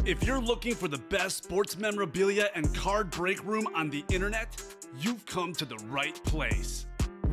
If you're looking for the best sports memorabilia and card break room on the internet, you've come to the right place.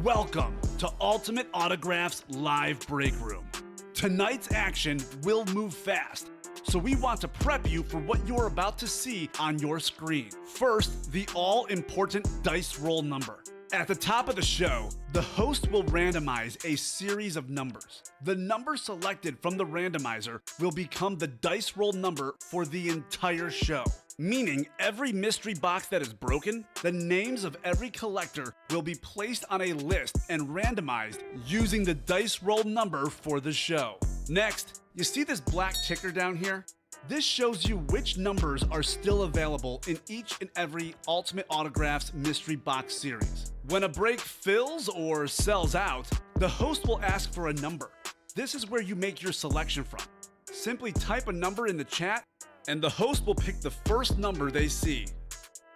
Welcome to Ultimate Autographs Live Break Room. Tonight's action will move fast, so we want to prep you for what you're about to see on your screen. First, the all-important dice roll number. At the top of the show, the host will randomize a series of numbers. The number selected from the randomizer will become the dice roll number for the entire show. Meaning every mystery box that is broken, the names of every collector will be placed on a list and randomized using the dice roll number for the show. Next, you see this black ticker down here? This shows you which numbers are still available in each and every Ultimate Autographs mystery box series. When a break fills or sells out, the host will ask for a number. This is where you make your selection from. Simply type a number in the chat, and the host will pick the first number they see.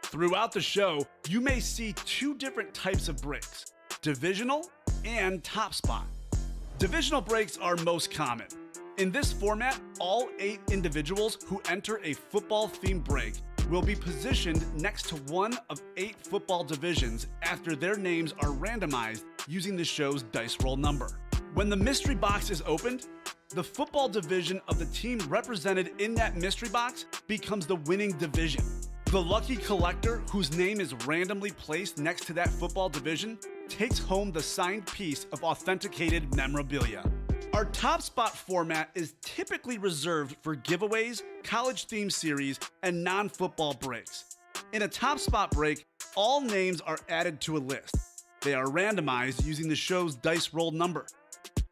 Throughout the show, you may see two different types of breaks: divisional and top spot. Divisional breaks are most common. In this format, all 8 individuals who enter a football-themed break will be positioned next to one of 8 football divisions after their names are randomized using the show's dice roll number. When the mystery box is opened, the football division of the team represented in that mystery box becomes the winning division. The lucky collector whose name is randomly placed next to that football division takes home the signed piece of authenticated memorabilia. Our top spot format is typically reserved for giveaways, college-themed series, and non-football breaks. In a top spot break, all names are added to a list. They are randomized using the show's dice roll number.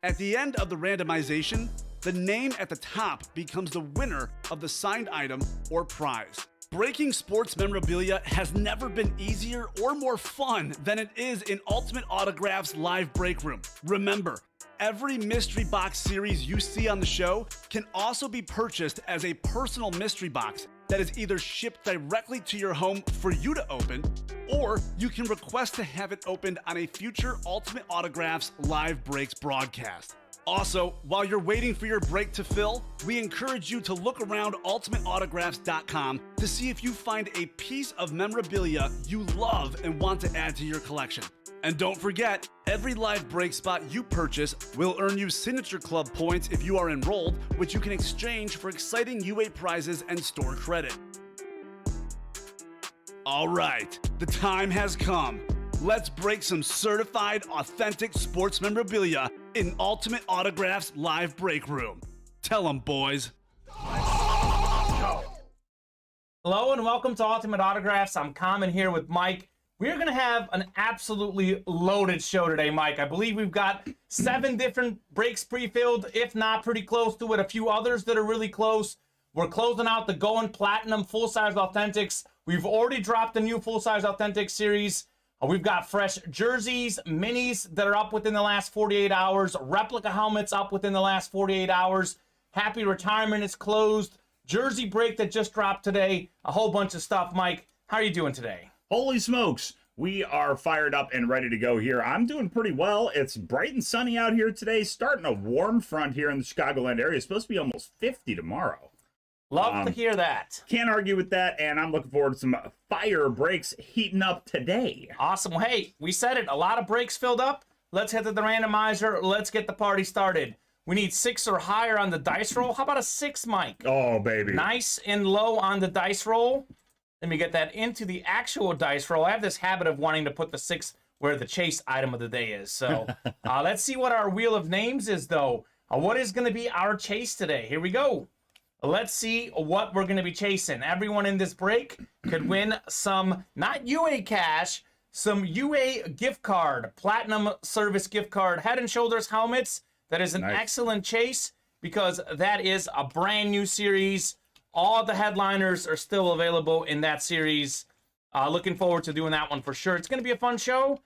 At the end of the randomization, the name at the top becomes the winner of the signed item or prize. Breaking sports memorabilia has never been easier or more fun than it is in Ultimate Autographs Live Break Room. Remember, every mystery box series you see on the show can also be purchased as a personal mystery box that is either shipped directly to your home for you to open, or you can request to have it opened on a future Ultimate Autographs Live Breaks broadcast. Also, while you're waiting for your break to fill, we encourage you to look around ultimateautographs.com to see if you find a piece of memorabilia you love and want to add to your collection. And don't forget, every live break spot you purchase will earn you Signature Club points if you are enrolled, which you can exchange for exciting UA prizes and store credit. All right, the time has come. Let's break some certified, authentic sports memorabilia in Ultimate Autographs Live Break Room. Tell 'em, boys. Hello and welcome to Ultimate Autographs. I'm Kamen here with Mike. We're going to have an absolutely loaded show today, Mike. I believe we've got 7 different breaks pre-filled, if not pretty close to it. A few others that are really close. We're closing out the Going Platinum Full-Size Authentics. We've already dropped the new Full-Size Authentic series. We've got fresh jerseys, minis that are up within the last 48 hours, replica helmets up within the last 48 hours. Happy Retirement is closed. Jersey break that just dropped today. A whole bunch of stuff. Mike, how are you doing today? Holy smokes, we are fired up and ready to go here. I'm doing pretty well. It's bright and sunny out here today, starting a warm front here in the Chicagoland area. It's supposed to be almost 50 tomorrow. Love to hear that. Can't argue with that, and I'm looking forward to some fire breaks heating up today. Awesome. Well, hey, we said it. A lot of breaks filled up. Let's head to the randomizer. Let's get the party started. We need 6 or higher on the dice roll. How about a 6, Mike? Oh, baby. Nice and low on the dice roll. Let me get that into the actual dice roll. I have this habit of wanting to put the 6 where the chase item of the day is. So let's see what our wheel of names is, though. What is going to be our chase today? Here we go. Let's see what we're going to be chasing. Everyone in this break could win some, not UA cash, some UA gift card, platinum service gift card, Head and Shoulders helmets. That is an excellent chase because that is a brand new series. All the headliners are still available in that series. Looking forward to doing that one for sure. It's going to be a fun show.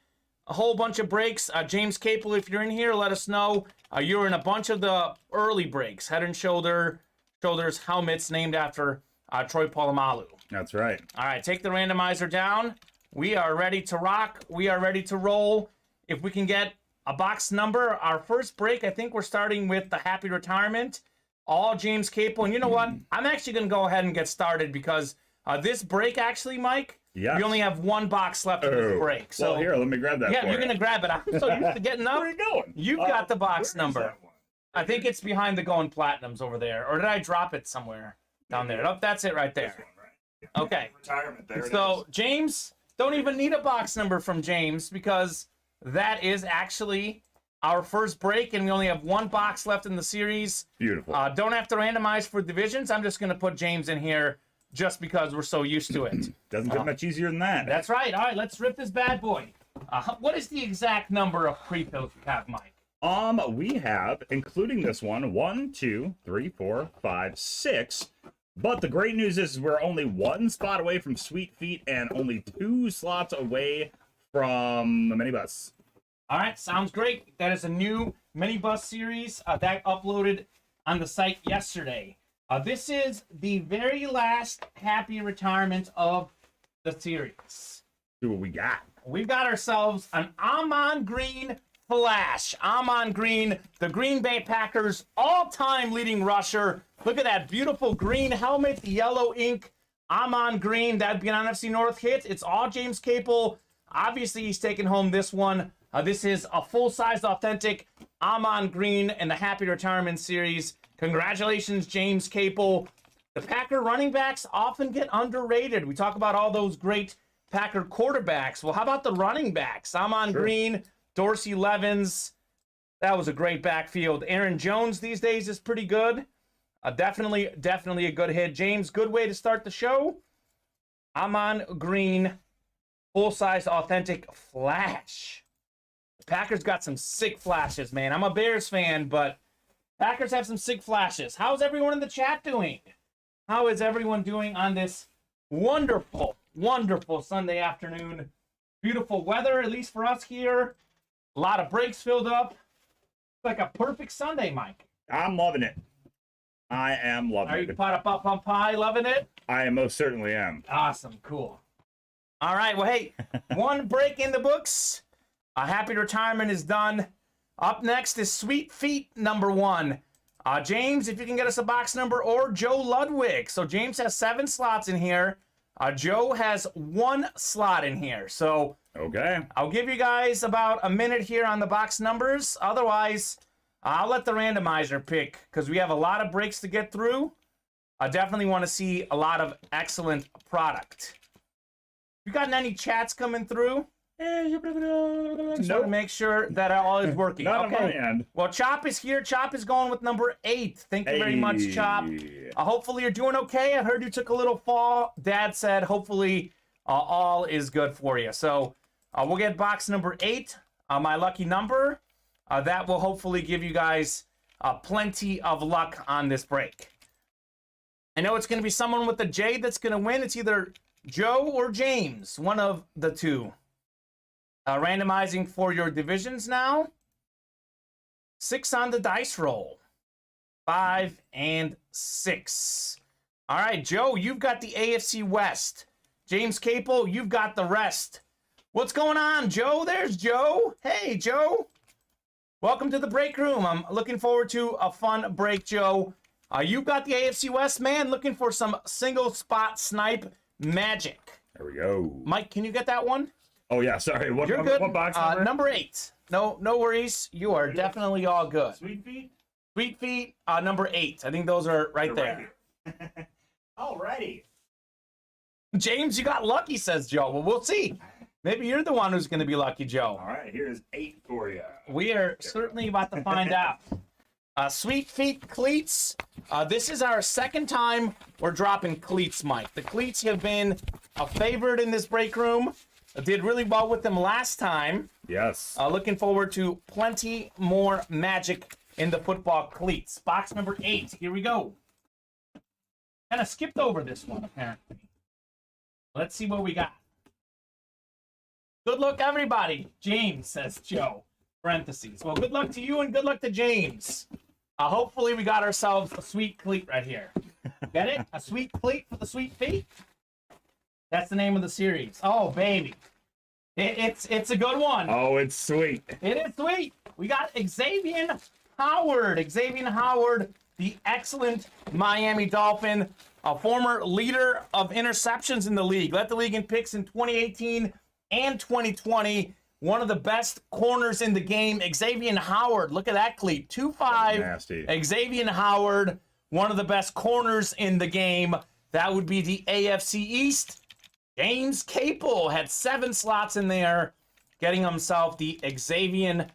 A whole bunch of breaks. James Capel, if you're in here, let us know. You're in a bunch of the early breaks. Head and Shoulders helmets named after Troy Polamalu. That's right. All right, take the randomizer down. We are ready to rock. We are ready to roll. If we can get a box number, our first break, I think we're starting with the Happy Retirement. all James Capel. And you know what? I'm actually going to go ahead and get started because this break, actually, Mike, yes. we only have one box left in this break. So well, here, let me grab that. Yeah, for you're going to grab it. I'm so used to getting up. Where are you going? You've got the box where is number. that one? I think it's behind the Going Platinums over there. Or did I drop it somewhere down there? Oh, that's it right there. This one, right? Yeah. Okay. Retirement. There it So, is. James, don't even need a box number from James because that is actually our first break, and we only have one box left in the series. Beautiful. Don't have to randomize for divisions. I'm just going to put James in here just because we're so used to it. Doesn't get much easier than that. That's right. All right, let's rip this bad boy. What is the exact number of pre-fills we have, Mike? We have, including this one, 1, 2, 3, 4, 5, 6. But the great news is we're only one spot away from Sweet Feet and only 2 slots away from the minibus. All right, sounds great. That is a new minibus series that uploaded on the site yesterday. This is the very last happy retirement of the series. See what we got. We've got ourselves an Amon Green Flash. Amon Green, the Green Bay Packers' all-time leading rusher. Look at that beautiful green helmet, the yellow ink. Amon Green, that'd be an NFC North hit. It's all James Capel. Obviously, he's taking home this one. This is a full-size, authentic Amon Green in the Happy Retirement Series. Congratulations, James Capel. The Packer running backs often get underrated. We talk about all those great Packer quarterbacks. Well, how about the running backs? Amon Green, Dorsey Levens. That was a great backfield. Aaron Jones these days is pretty good. Definitely a good hit. James, good way to start the show. Amon Green, full-size, authentic Flash. The Packers got some sick flashes, man. I'm a Bears fan, but Packers have some sick flashes. How's everyone in the chat doing? How is everyone doing on this wonderful, wonderful Sunday afternoon? Beautiful weather, at least for us here. A lot of breaks filled up. It's like a perfect Sunday, Mike. I'm loving it. I am loving Are it. you pot up pie, loving it? I most certainly am. Awesome, cool. All right, well, hey, one break in the books. A happy retirement is done. Up next is Sweet Feet number 1. James, if you can get us a box number, or Joe Ludwig. So James has 7 slots in here. Joe has 1 slot in here. So Okay. I'll give you guys about a minute here on the box numbers. Otherwise, I'll let the randomizer pick because we have a lot of breaks to get through. I definitely want to see a lot of excellent product. You got any chats coming through? Just want to make sure that all is working. Not on my end. Well, Chop is here. Chop is going with number 8. Thank you very much, Chop. Hopefully you're doing okay. I heard you took a little fall. Dad said hopefully all is good for you. So we'll get box number 8, my lucky number. That will hopefully give you guys plenty of luck on this break. I know it's going to be someone with a J that's going to win. It's either Joe or James, one of the two. Randomizing for your divisions now. 6 on the dice roll. 5 and 6. All right, Joe, you've got the AFC West. James Capel, you've got the rest. What's going on, Joe? There's Joe. Hey, Joe. Welcome to the break room. I'm looking forward to a fun break, Joe. You've got the AFC West, man. Looking for some single spot snipe magic. There we go. Mike, can you get that one? Oh, yeah. Sorry. What, You're good. What box number? Number 8. No worries. You are definitely all good. Sweet Feet? Sweet Feet, number 8. I think those are right there. Alrighty. James, you got lucky, says Joe. Well, we'll see. Maybe you're the one who's going to be lucky, Joe. All right. Here's 8 for you. We are certainly about to find out. Sweet Feet cleats. This is our second time we're dropping cleats, Mike. The cleats have been a favorite in this break room. I did really well with them last time. Yes. Looking forward to plenty more magic in the football cleats. Box number 8. Here we go. Kind of skipped over this one, apparently. Let's see what we got. Good luck, everybody. James, says Joe. Parentheses. Well, good luck to you and good luck to James. Hopefully we got ourselves a sweet cleat right here. Get it? A sweet cleat for the Sweet Feet? That's the name of the series. Oh, baby. It's a good one. Oh, it's sweet. It is sweet. We got Xavier Howard. Xavier Howard, the excellent Miami Dolphin, a former leader of interceptions in the league. Led the league in picks in 2018 and 2020. One of the best corners in the game, Xavier Howard. Look at that cleat, 2'5". Nasty. Xavier Howard, one of the best corners in the game. That would be the AFC East. James Capel had 7 slots in there, getting himself the Xavier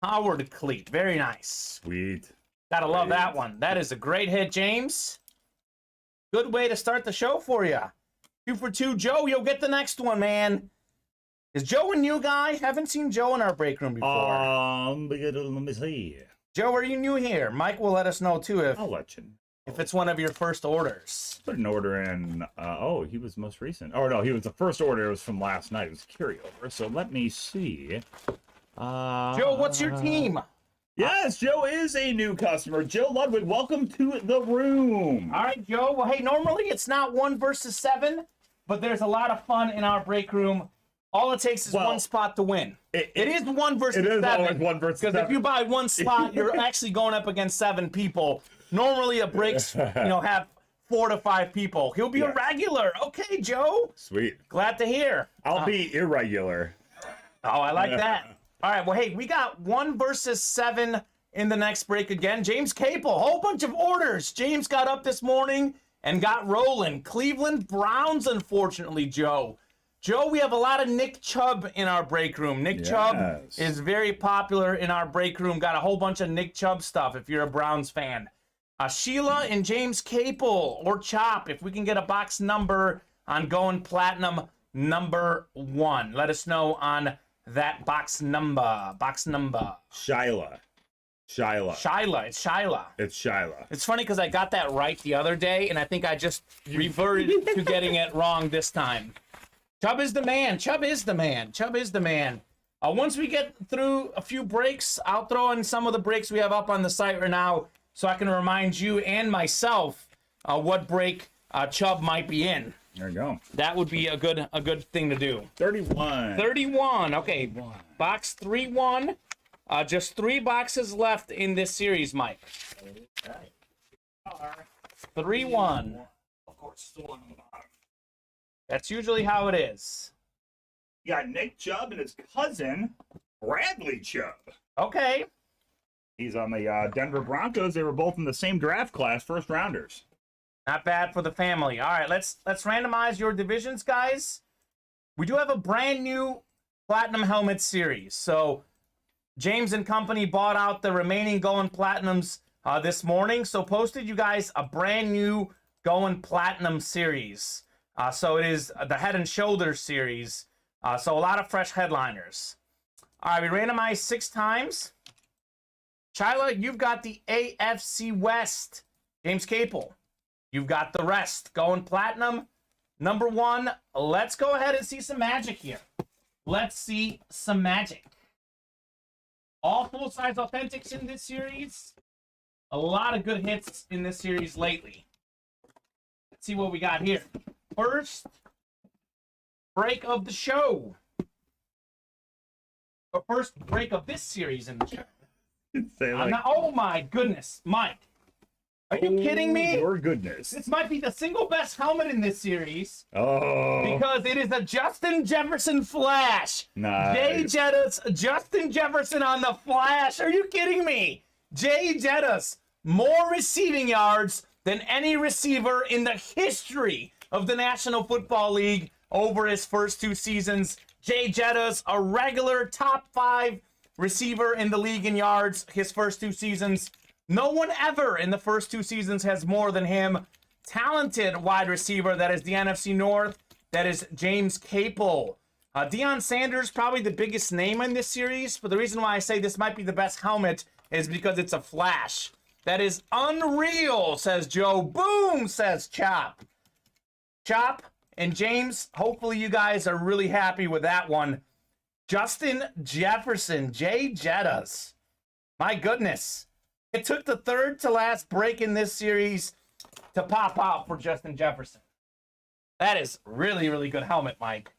Howard cleat. Very nice. Sweet. Gotta love that one. That is a great hit, James. Good way to start the show for you. 2 for 2. Joe, you'll get the next one, man. Is Joe a new guy? Haven't seen Joe in our break room before. Let me see. Joe, are you new here? Mike will let us know, too, I'll let you know. if it's one of your first orders. Put an order in. Oh, he was most recent. Oh, no, he was the first order. It was from last night. It was carryover. So let me see. Joe, what's your team? Yes, Joe is a new customer. Joe Ludwig, welcome to the room. All right, Joe. Well, hey, normally it's not 1 versus 7, but there's a lot of fun in our break room. All it takes is one spot to win. It is 1 versus 7. It is always 1 versus 7. Because if you buy one slot, you're actually going up against 7 people. Normally, a breaks, have 4 to 5 people. He'll be a regular. Okay, Joe. Sweet. Glad to hear. I'll be irregular. Oh, I like that. All right, well, hey, we got 1 versus 7 in the next break again. James Capel, whole bunch of orders. James got up this morning and got rolling. Cleveland Browns, unfortunately, Joe. Joe, we have a lot of Nick Chubb in our break room. Nick Chubb is very popular in our break room. Got a whole bunch of Nick Chubb stuff if you're a Browns fan. Sheila and James Capel, or Chop, if we can get a box number on going platinum number 1. Let us know on that box number. Shyla. It's Shyla. It's Shyla. It's funny because I got that right the other day, and I think I just reverted to getting it wrong this time. Chubb is the man. Once we get through a few breaks, I'll throw in some of the breaks we have up on the site right now so I can remind you and myself what break Chubb might be in. There you go. That would be a good thing to do. 31. Okay. Box 3-1. Just 3 boxes left in this series, Mike. 3-1. Of course, still on the bottom. That's usually how it is. You got Nick Chubb and his cousin, Bradley Chubb. Okay. He's on the Denver Broncos. They were both in the same draft class, first rounders. Not bad for the family. All right, let's randomize your divisions, guys. We do have a brand new Platinum Helmet series. So James and company bought out the remaining Going Platinums this morning. So posted you guys a brand new Going Platinum series. So it is the Head and Shoulders series. So a lot of fresh headliners. All right, we randomized 6 times. Chyla, you've got the AFC West. James Capel, you've got the rest. Going Platinum, number 1. Let's go ahead and see some magic here. Let's see some magic. All full-size authentics in this series. A lot of good hits in this series lately. Let's see what we got here. First break of the show. Or first break of this series in the show. Oh my goodness, Mike. Are you kidding me? Your goodness. This might be the single best helmet in this series. Oh. Because it is a Justin Jefferson Flash. Nice. Jay Jettas, Justin Jefferson on the Flash. Are you kidding me? Jay Jettas, more receiving yards than any receiver in the history of the National Football League over his first 2 seasons. Jay Jettas, a regular top 5 receiver in the league in yards his first 2 seasons. No one ever in the first 2 seasons has more than him. Talented wide receiver. That is the NFC North. That is James Capel. Deion Sanders, probably the biggest name in this series. But the reason why I say this might be the best helmet is because it's a flash. That is unreal, says Joe. Boom, says Chop. Chop and James, hopefully you guys are really happy with that one. Justin Jefferson, Jay Jettas. My goodness. It took the 3rd to last break in this series to pop out for Justin Jefferson. That is really, really good helmet, Mike.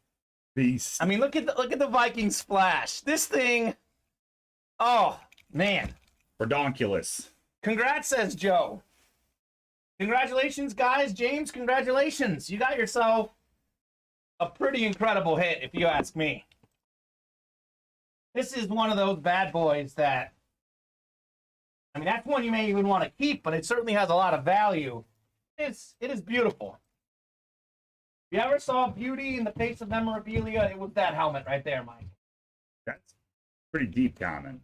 Beast. I mean, look at the Vikings flash. This thing, oh, man. Redonkulous. Congrats, says Joe. Congratulations, guys. James, congratulations. You got yourself a pretty incredible hit, if you ask me. This is one of those bad boys that, I mean, that's one you may even want to keep, but it certainly has a lot of value. It is beautiful. If you ever saw beauty in the face of memorabilia, it was that helmet right there, Mike. That's pretty deep, Kamen.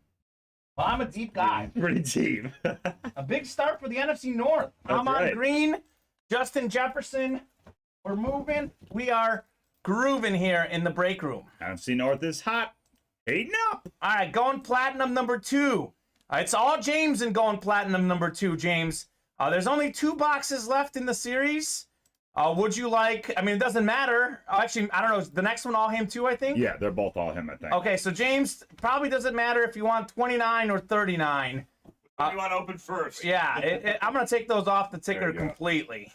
Well, I'm a deep guy. Pretty deep. A big start for the NFC North. I'm on green. Justin Jefferson. We're moving. We are grooving here in the break room. NFC North is hot. Heating up. All right, going platinum number 2. It's all James in going platinum number 2, James. There's only 2 boxes left in the series. Would you like, I mean, it doesn't matter. Actually, I don't know. Is the next one all him too, I think? Yeah, they're both all him, I think. Okay, so James, probably doesn't matter if you want 29 or 39. You want to open first? Yeah, I'm going to take those off the ticker completely.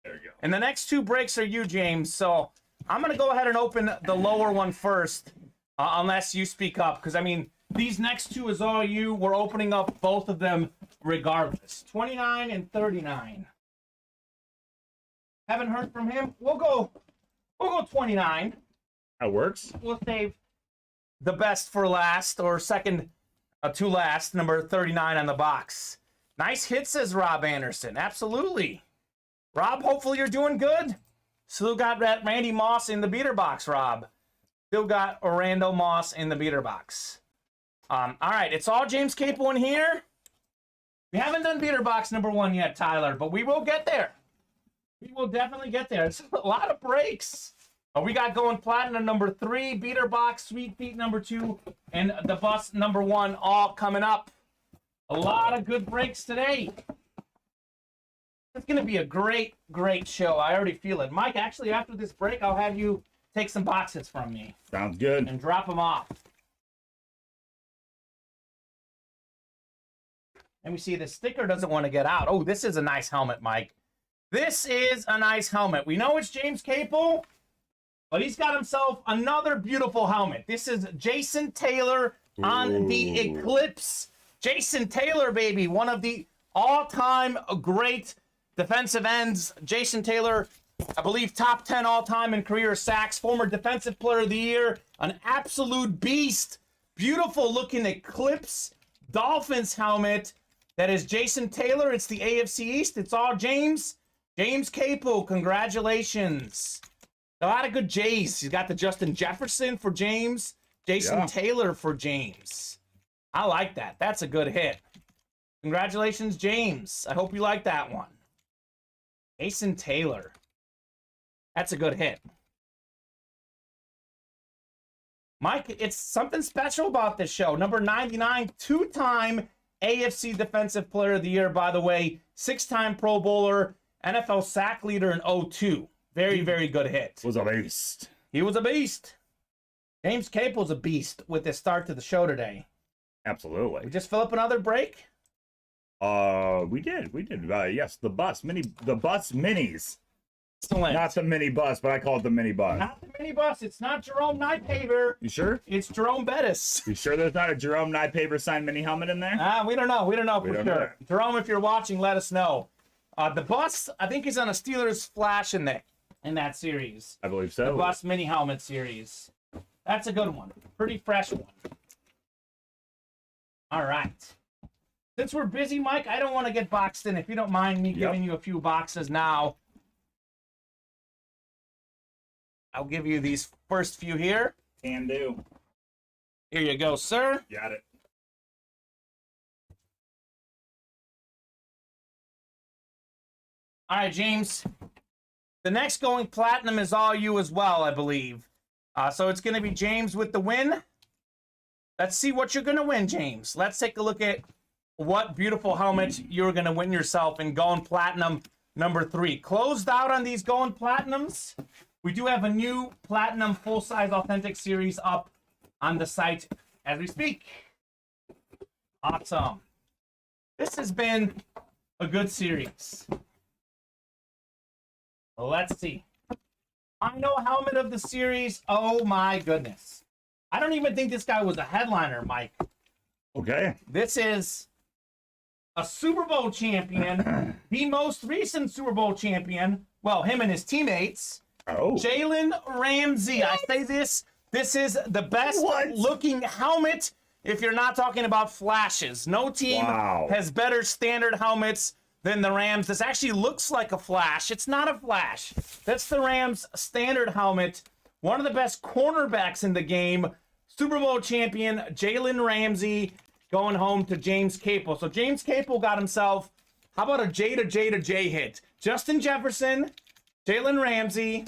There you go. And the next 2 breaks are you, James. So I'm going to go ahead and open the lower one first, unless you speak up. Because, I mean, these next 2 is all you. We're opening up both of them regardless. 29 and 39. Haven't heard from him. We'll go 29. That works. We'll save the best for last, or second to last, number 39 on the box. Nice hit, says Rob Anderson. Absolutely. Rob, hopefully you're doing good. Still got that Randy Moss in the beater box, Rob. Still got Orlando Moss in the beater box. All right, it's all James Capel in here. We haven't done beater box number 1 yet, Tyler, but we will get there. We will definitely get there. It's a lot of breaks. We got going platinum number 3, beater box, sweet feet number 2, and the bus number 1 all coming up. A lot of good breaks today. It's going to be a great, great show. I already feel it. Mike, actually, after this break, I'll have you take some boxes from me. Sounds good. And drop them off. Let me see. The sticker doesn't want to get out. Oh, this is a nice helmet, Mike. This is a nice helmet. We know it's James Capel, but he's got himself another beautiful helmet. This is Jason Taylor on the Eclipse. Jason Taylor, baby, one of the all-time great defensive ends. Jason Taylor, I believe top 10 all-time in career sacks, former defensive player of the year, an absolute beast. Beautiful looking Eclipse Dolphins helmet. That is Jason Taylor. It's the AFC East. It's all James. James Capel, congratulations. A lot of good J's. He's got the Justin Jefferson for James, Jason Taylor for James. I like that. That's a good hit. Congratulations, James. I hope you like that one. Jason Taylor. That's a good hit. Mike, it's something special about this show. Number 99, 2-time AFC Defensive Player of the Year, by the way. 6-time Pro Bowler. NFL sack leader in 02. Very, very good hit. Was a beast. He was a beast. James Capel's a beast with this start to the show today. Absolutely. We just fill up another break? We did. Yes, the bus minis. Excellent. Not the mini bus, but I call it the mini bus. Not the mini bus. It's not Jerome Nypaver. You sure? It's Jerome Bettis. You sure there's not a Jerome Nypaver signed mini helmet in there? We don't know. We don't know for sure. know. Jerome, if you're watching, let us know. The bus, I think he's on a Steelers Flash in that series. I believe so. The bus mini helmet series. That's a good one. Pretty fresh one. All right. Since we're busy, Mike, I don't want to get boxed in. If you don't mind me giving you a few boxes now, I'll give you these first few here. Can do. Here you go, sir. Got it. All right, James. The next going platinum is all you as well, I believe. So it's going to be James with the win. Let's see what you're going to win, James. Let's take a look at what beautiful helmet you're going to win yourself in going platinum number 3. Closed out on these going platinums. We do have a new platinum full-size authentic series up on the site as we speak. Awesome. This has been a good series. Let's see. Final helmet of the series. Oh my goodness. I don't even think this guy was a headliner, Mike. Okay. This is a Super Bowl champion, the most recent Super Bowl champion. Well, him and his teammates. Oh. Jalen Ramsey. I say this is the best looking helmet if you're not talking about flashes. No team has better standard helmets than the Rams. This actually looks like a flash. It's not a flash. That's the Rams standard helmet. One of the best cornerbacks in the game. Super Bowl champion Jalen Ramsey going home to James Capel. So James Capel got himself, how about a J to J to J hit? Justin Jefferson, Jalen Ramsey,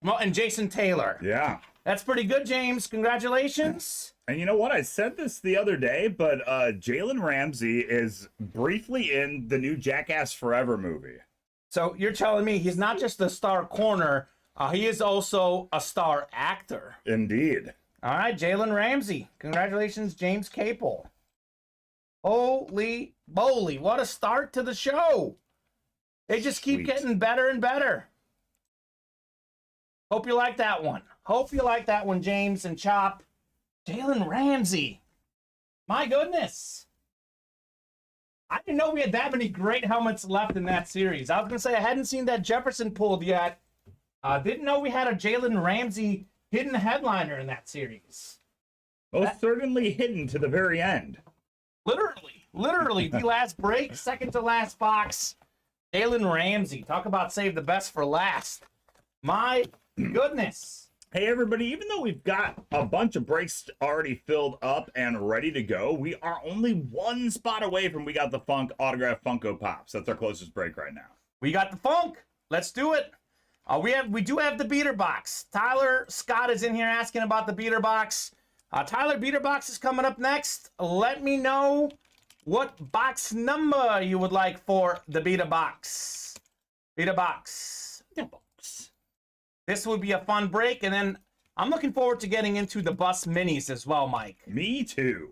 well, and Jason Taylor. Yeah. That's pretty good, James. Congratulations. And you know what? I said this the other day, but Jalen Ramsey is briefly in the new Jackass Forever movie. So you're telling me he's not just a star corner, he is also a star actor. Indeed. All right, Jalen Ramsey. Congratulations, James Capel. Holy moly, what a start to the show. They just keep getting better and better. Hope you like that one. Hope you like that one, James and Chop. Jalen Ramsey. My goodness. I didn't know we had that many great helmets left in that series. I was going to say I hadn't seen that Jefferson pulled yet. Didn't know we had a Jalen Ramsey hidden headliner in that series. Most certainly hidden to the very end. Literally, the last break, second to last box. Jalen Ramsey. Talk about save the best for last. My goodness. Hey, everybody, even though we've got a bunch of breaks already filled up and ready to go, we are only one spot away from we got the Funk autograph Funko Pops. That's our closest break right now. We got the Funk. Let's do it. We do have the beater box. Tyler Scott is in here asking about the beater box. Tyler, beater box is coming up next. Let me know what box number you would like for the beater box. Beater box. This would be a fun break, and then I'm looking forward to getting into the bus minis as well, Mike. Me too.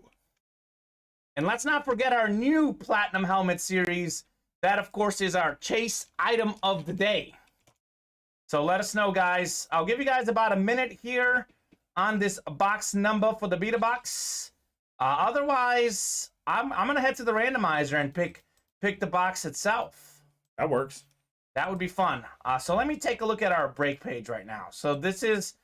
And let's not forget our new Platinum Helmet series. That, of course, is our chase item of the day. So let us know, guys. I'll give you guys about a minute here on this box number for the beta box. Otherwise, I'm going to head to the randomizer and pick the box itself. That works. That would be fun. So let me take a look at our break page right now. So this is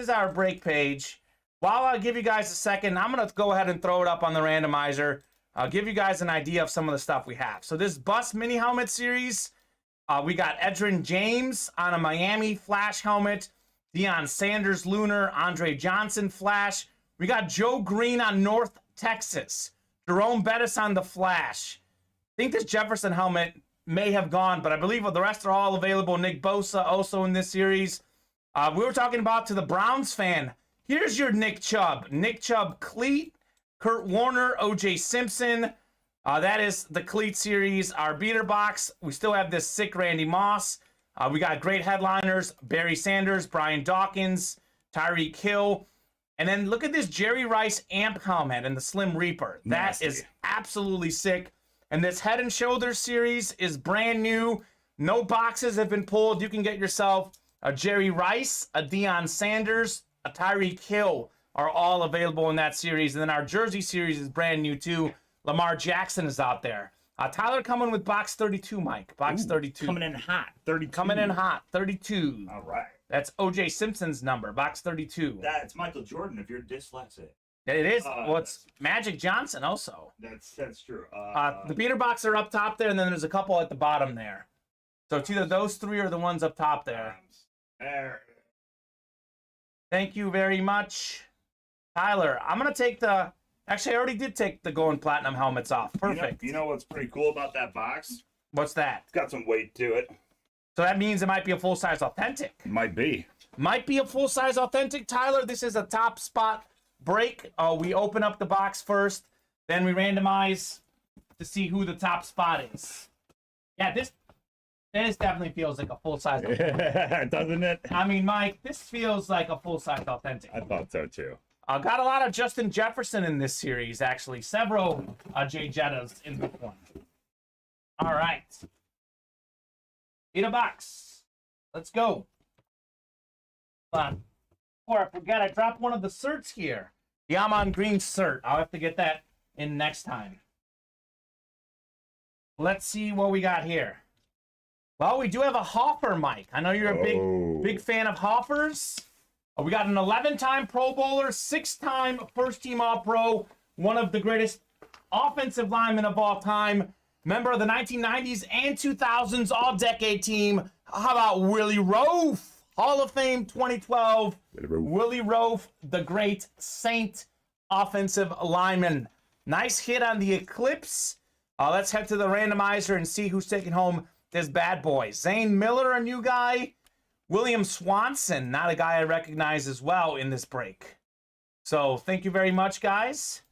our break page. While I'll give you guys a second, I'm going to go ahead and throw it up on the randomizer. I'll give you guys an idea of some of the stuff we have. So this Bus Mini Helmet series, we got Edgerrin James on a Miami Flash helmet, Deion Sanders Lunar, Andre Johnson Flash. We got Joe Green on North Texas, Jerome Bettis on the Flash. I think this Jefferson helmet may have gone, but I believe the rest are all available. Nick Bosa also in this series. We were talking about to the Browns fan. Here's your Nick Chubb. Nick Chubb cleat, Kurt Warner, O.J. Simpson. That is the cleat series. Our beater box, we still have this sick Randy Moss. We got great headliners, Barry Sanders, Brian Dawkins, Tyreek Hill. And then look at this Jerry Rice amp helmet and the Slim Reaper. That is absolutely sick. And this Head and Shoulders series is brand new. No boxes have been pulled. You can get yourself a Jerry Rice, a Deion Sanders, a Tyreek Hill are all available in that series. And then our jersey series is brand new too. Lamar Jackson is out there. Tyler coming with box 32, Mike. Box 32. Coming in hot. 32. Coming in hot. 32. All right. That's O.J. Simpson's number. Box 32. That's Michael Jordan if you're dyslexic. It is. Well, it's Magic Johnson also. That's true. The beater box are up top there, and then there's a couple at the bottom there. So it's either those three or the ones up top there. Thank you very much, Tyler. I'm going to take the... Actually, I already did take the Going Platinum helmets off. Perfect. You know what's pretty cool about that box? What's that? It's got some weight to it. So that means it might be a full-size authentic. It might be. Might be a full-size authentic, Tyler. This is a top spot break. We open up the box first, then we randomize to see who the top spot is. Yeah, this definitely feels like a full-size authentic. Doesn't it? I mean, Mike, this feels like a full-size authentic. I thought so too. Got a lot of Justin Jefferson in this series, actually. Several Jay Jettas in this one. All right. Beat a box. Let's go. Hold on. Before I forget, I dropped one of the certs here. The Amon Green cert. I'll have to get that in next time. Let's see what we got here. Well, we do have a Hoffer, Mike. I know you're a big fan of Hoffers. We got an 11-time Pro Bowler, 6-time first-team All-Pro, one of the greatest offensive linemen of all time, member of the 1990s and 2000s All-Decade team. How about Willie Roaf? Hall of Fame 2012. Willie Roaf, the great Saint offensive lineman. Nice hit on the Eclipse. Let's head to the randomizer and see who's taking home this bad boy. Zane Miller, a new guy. William Swanson, not a guy I recognize as well in this break. So thank you very much, guys.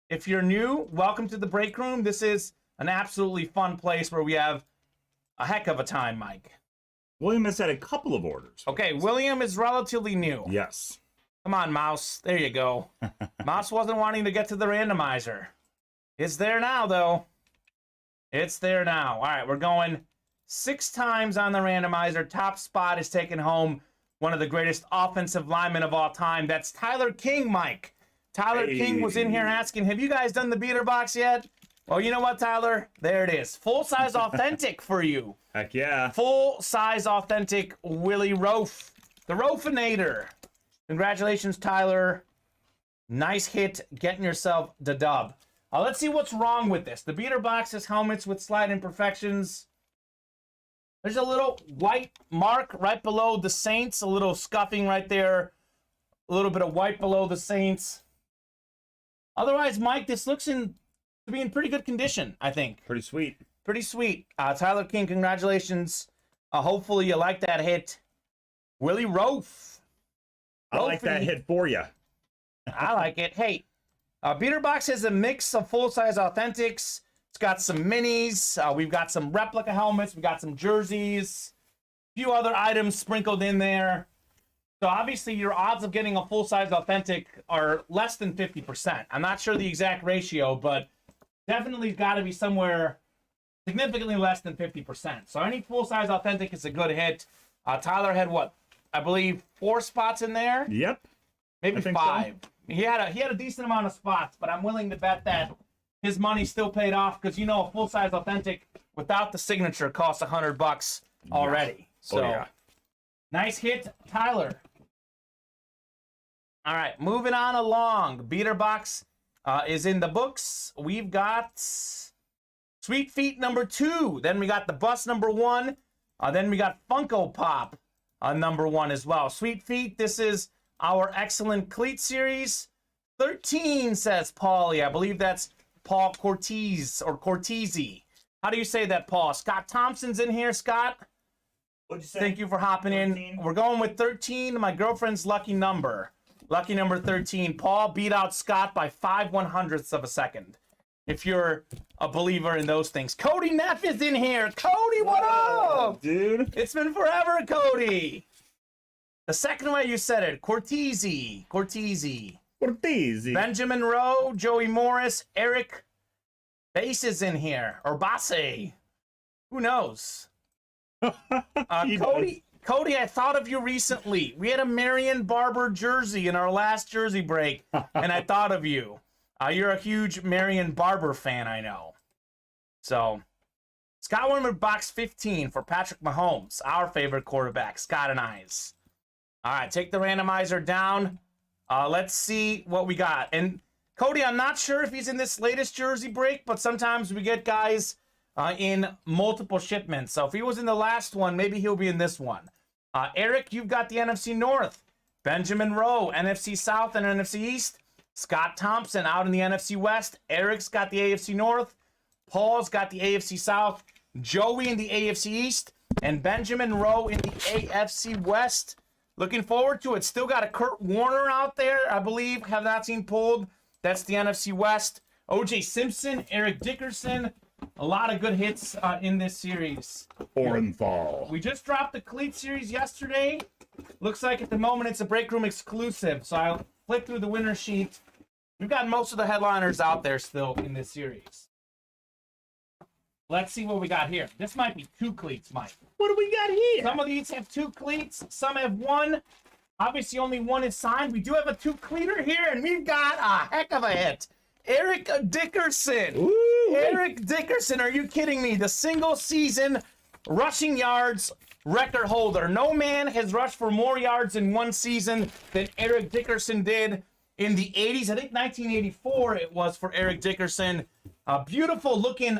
If you're new, welcome to the break room. This is an absolutely fun place where we have a heck of a time, Mike. William has had a couple of orders. Okay, William is relatively new. Yes. Come on, Mouse. There you go. Mouse wasn't wanting to get to the randomizer. It's there now, though. It's there now. All right, we're going 6 times on the randomizer. Top spot is taking home one of the greatest offensive linemen of all time. That's Tyler King, Mike. Tyler King was in here asking, have you guys done the beater box yet? Well, you know what, Tyler? There it is. Full-size authentic for you. Heck yeah. Full-size authentic Willie Roaf. The Roafinator. Congratulations, Tyler. Nice hit getting yourself the dub. Let's see what's wrong with this. The beater box is helmets with slight imperfections. There's a little white mark right below the Saints. A little scuffing right there. A little bit of white below the Saints. Otherwise, Mike, this looks to be in pretty good condition, I think. Pretty sweet. Pretty sweet. Tyler King, congratulations. Hopefully you like that hit. Willie Roaf. I like that hit for you. I like it. Hey, beater box has a mix of full-size authentics. It's got some minis. We've got some replica helmets. We got some jerseys. A few other items sprinkled in there. So obviously your odds of getting a full-size authentic are less than 50%. I'm not sure the exact ratio, but definitely got to be somewhere significantly less than 50%. So any full-size authentic is a good hit. Tyler had what? I believe 4 spots in there? Yep. Maybe 5. So. He had a decent amount of spots, but I'm willing to bet that his money still paid off because, you know, a full-size authentic without the signature costs $100 already. Yeah. So, yeah. Nice hit, Tyler. All right, moving on along. Beater box is in the books. We've got Sweet Feet number 2. Then we got the Bus number 1. Then we got Funko Pop number 1 as well. Sweet Feet, this is our excellent cleat series. 13, says Paulie. I believe that's Paul Cortese or Cortese. How do you say that, Paul? Scott Thompson's in here, Scott. What'd you say? Thank you for hopping 13. In. We're going with 13, my girlfriend's lucky number. Lucky number 13. Paul beat out Scott by 5/100ths of a second. If you're a believer in those things. Cody Neff is in here. Cody, what up? Dude. It's been forever, Cody. The second way you said it. Cortese. Cortese. Cortese. Benjamin Rowe, Joey Morris, Eric Bass is in here. Or Basse. Who knows? Cody, I thought of you recently. We had a Marion Barber jersey in our last jersey break, and I thought of you. You're a huge Marion Barber fan, I know. So, Scott Wimmer box 15 for Patrick Mahomes, our favorite quarterback, Scott and I's. All right, take the randomizer down. Let's see what we got. And Cody, I'm not sure if he's in this latest jersey break, but sometimes we get guys in multiple shipments. So if he was in the last one, maybe he'll be in this one. Eric, you've got the NFC North. Benjamin Rowe, NFC South and NFC East. Scott Thompson out in the NFC West. Eric's got the AFC North. Paul's got the AFC South. Joey in the AFC East. And Benjamin Rowe in the AFC West. Looking forward to it. Still got a Kurt Warner out there, I believe. Have not seen pulled. That's the NFC West. O.J. Simpson, Eric Dickerson. A lot of good hits in this series. Orenthal. We just dropped the cleat series yesterday. Looks like at the moment it's a break room exclusive. So I'll flip through the winner sheet. We've got most of the headliners out there still in this series. Let's see what we got here. This might be 2 cleats, Mike. What do we got here? Some of these have 2 cleats. Some have 1. Obviously, only 1 is signed. We do have a 2-cleater here, and we've got a heck of a hit. Eric Dickerson. Ooh, Eric Dickerson, are you kidding me? The single season rushing yards record holder. No man has rushed for more yards in one season than Eric Dickerson did in the 80s. I think 1984 it was for Eric Dickerson. A beautiful looking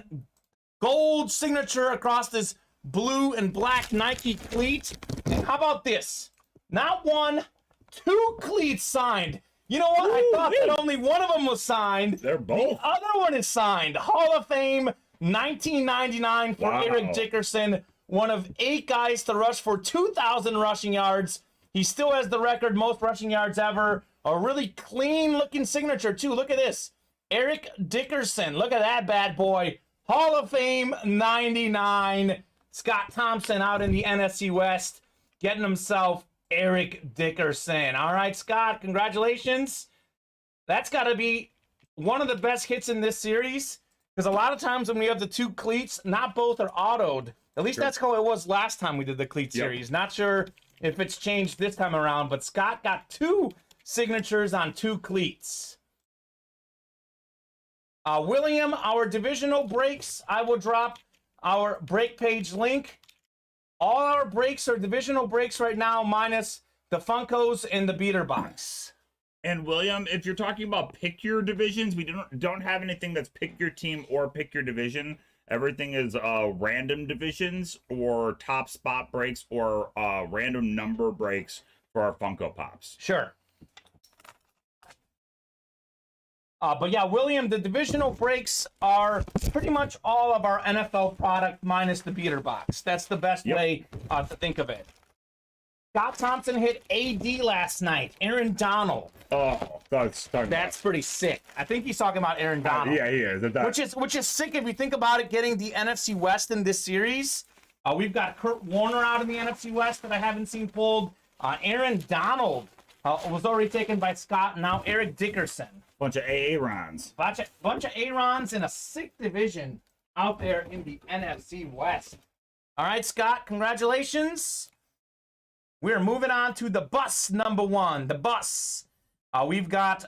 gold signature across this blue and black Nike cleat. And how about this? Not one, two cleats signed. You know what? I thought that only one of them was signed. They're both. The other one is signed. Hall of Fame 1999 for Eric Dickerson. One of 8 guys to rush for 2,000 rushing yards. He still has the record, most rushing yards ever. A really clean looking signature too. Look at this. Eric Dickerson. Look at that bad boy. Hall of Fame 99. Scott Thompson out in the NFC West getting himself Eric Dickerson. All right, Scott, congratulations. That's got to be one of the best hits in this series, because a lot of times when we have the two cleats, not both are autoed. At least that's how it was last time we did the cleat series. Not sure if it's changed this time around, but Scott got 2 signatures on 2 cleats. William, our divisional breaks, I will drop our break page link. All our breaks are divisional breaks right now, minus the Funkos and the beater box. And William, if you're talking about pick your divisions, we don't have anything that's pick your team or pick your division. Everything is random divisions or top spot breaks or random number breaks for our Funko Pops. Sure. But yeah, William, the divisional breaks are pretty much all of our NFL product minus the beater box. That's the best way to think of it. Scott Thompson hit AD last night. Aaron Donald. Oh, that's pretty sick. I think he's talking about Aaron Donald. Yeah, he is. Which is sick if you think about it, getting the NFC West in this series. We've got Kurt Warner out in the NFC West that I haven't seen pulled. Aaron Donald was already taken by Scott. Now Eric Dickerson. Bunch of Aarons. Bunch of Aarons in a sick division out there in the NFC West. All right, Scott, congratulations. We're moving on to the bus number 1. The bus. We've got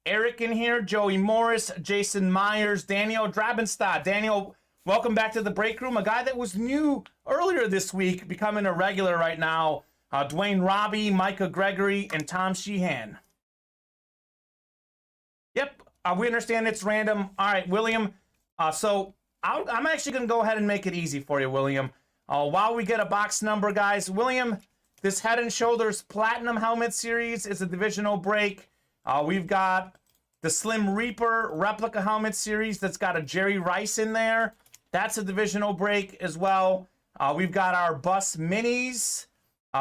Eric in here, Joey Morris, Jason Myers, Daniel Drabenstad. Daniel, welcome back to the break room. A guy that was new earlier this week, becoming a regular right now. Dwayne Robbie, Micah Gregory, and Tom Sheehan. Yep, we understand it's random. All right, William. So I'm actually going to go ahead and make it easy for you, William. While we get a box number, guys, William, this Head & Shoulders Platinum Helmet Series is a divisional break. We've got the Slim Reaper Replica Helmet Series that's got a Jerry Rice in there. That's a divisional break as well. We've got our Bus Minis.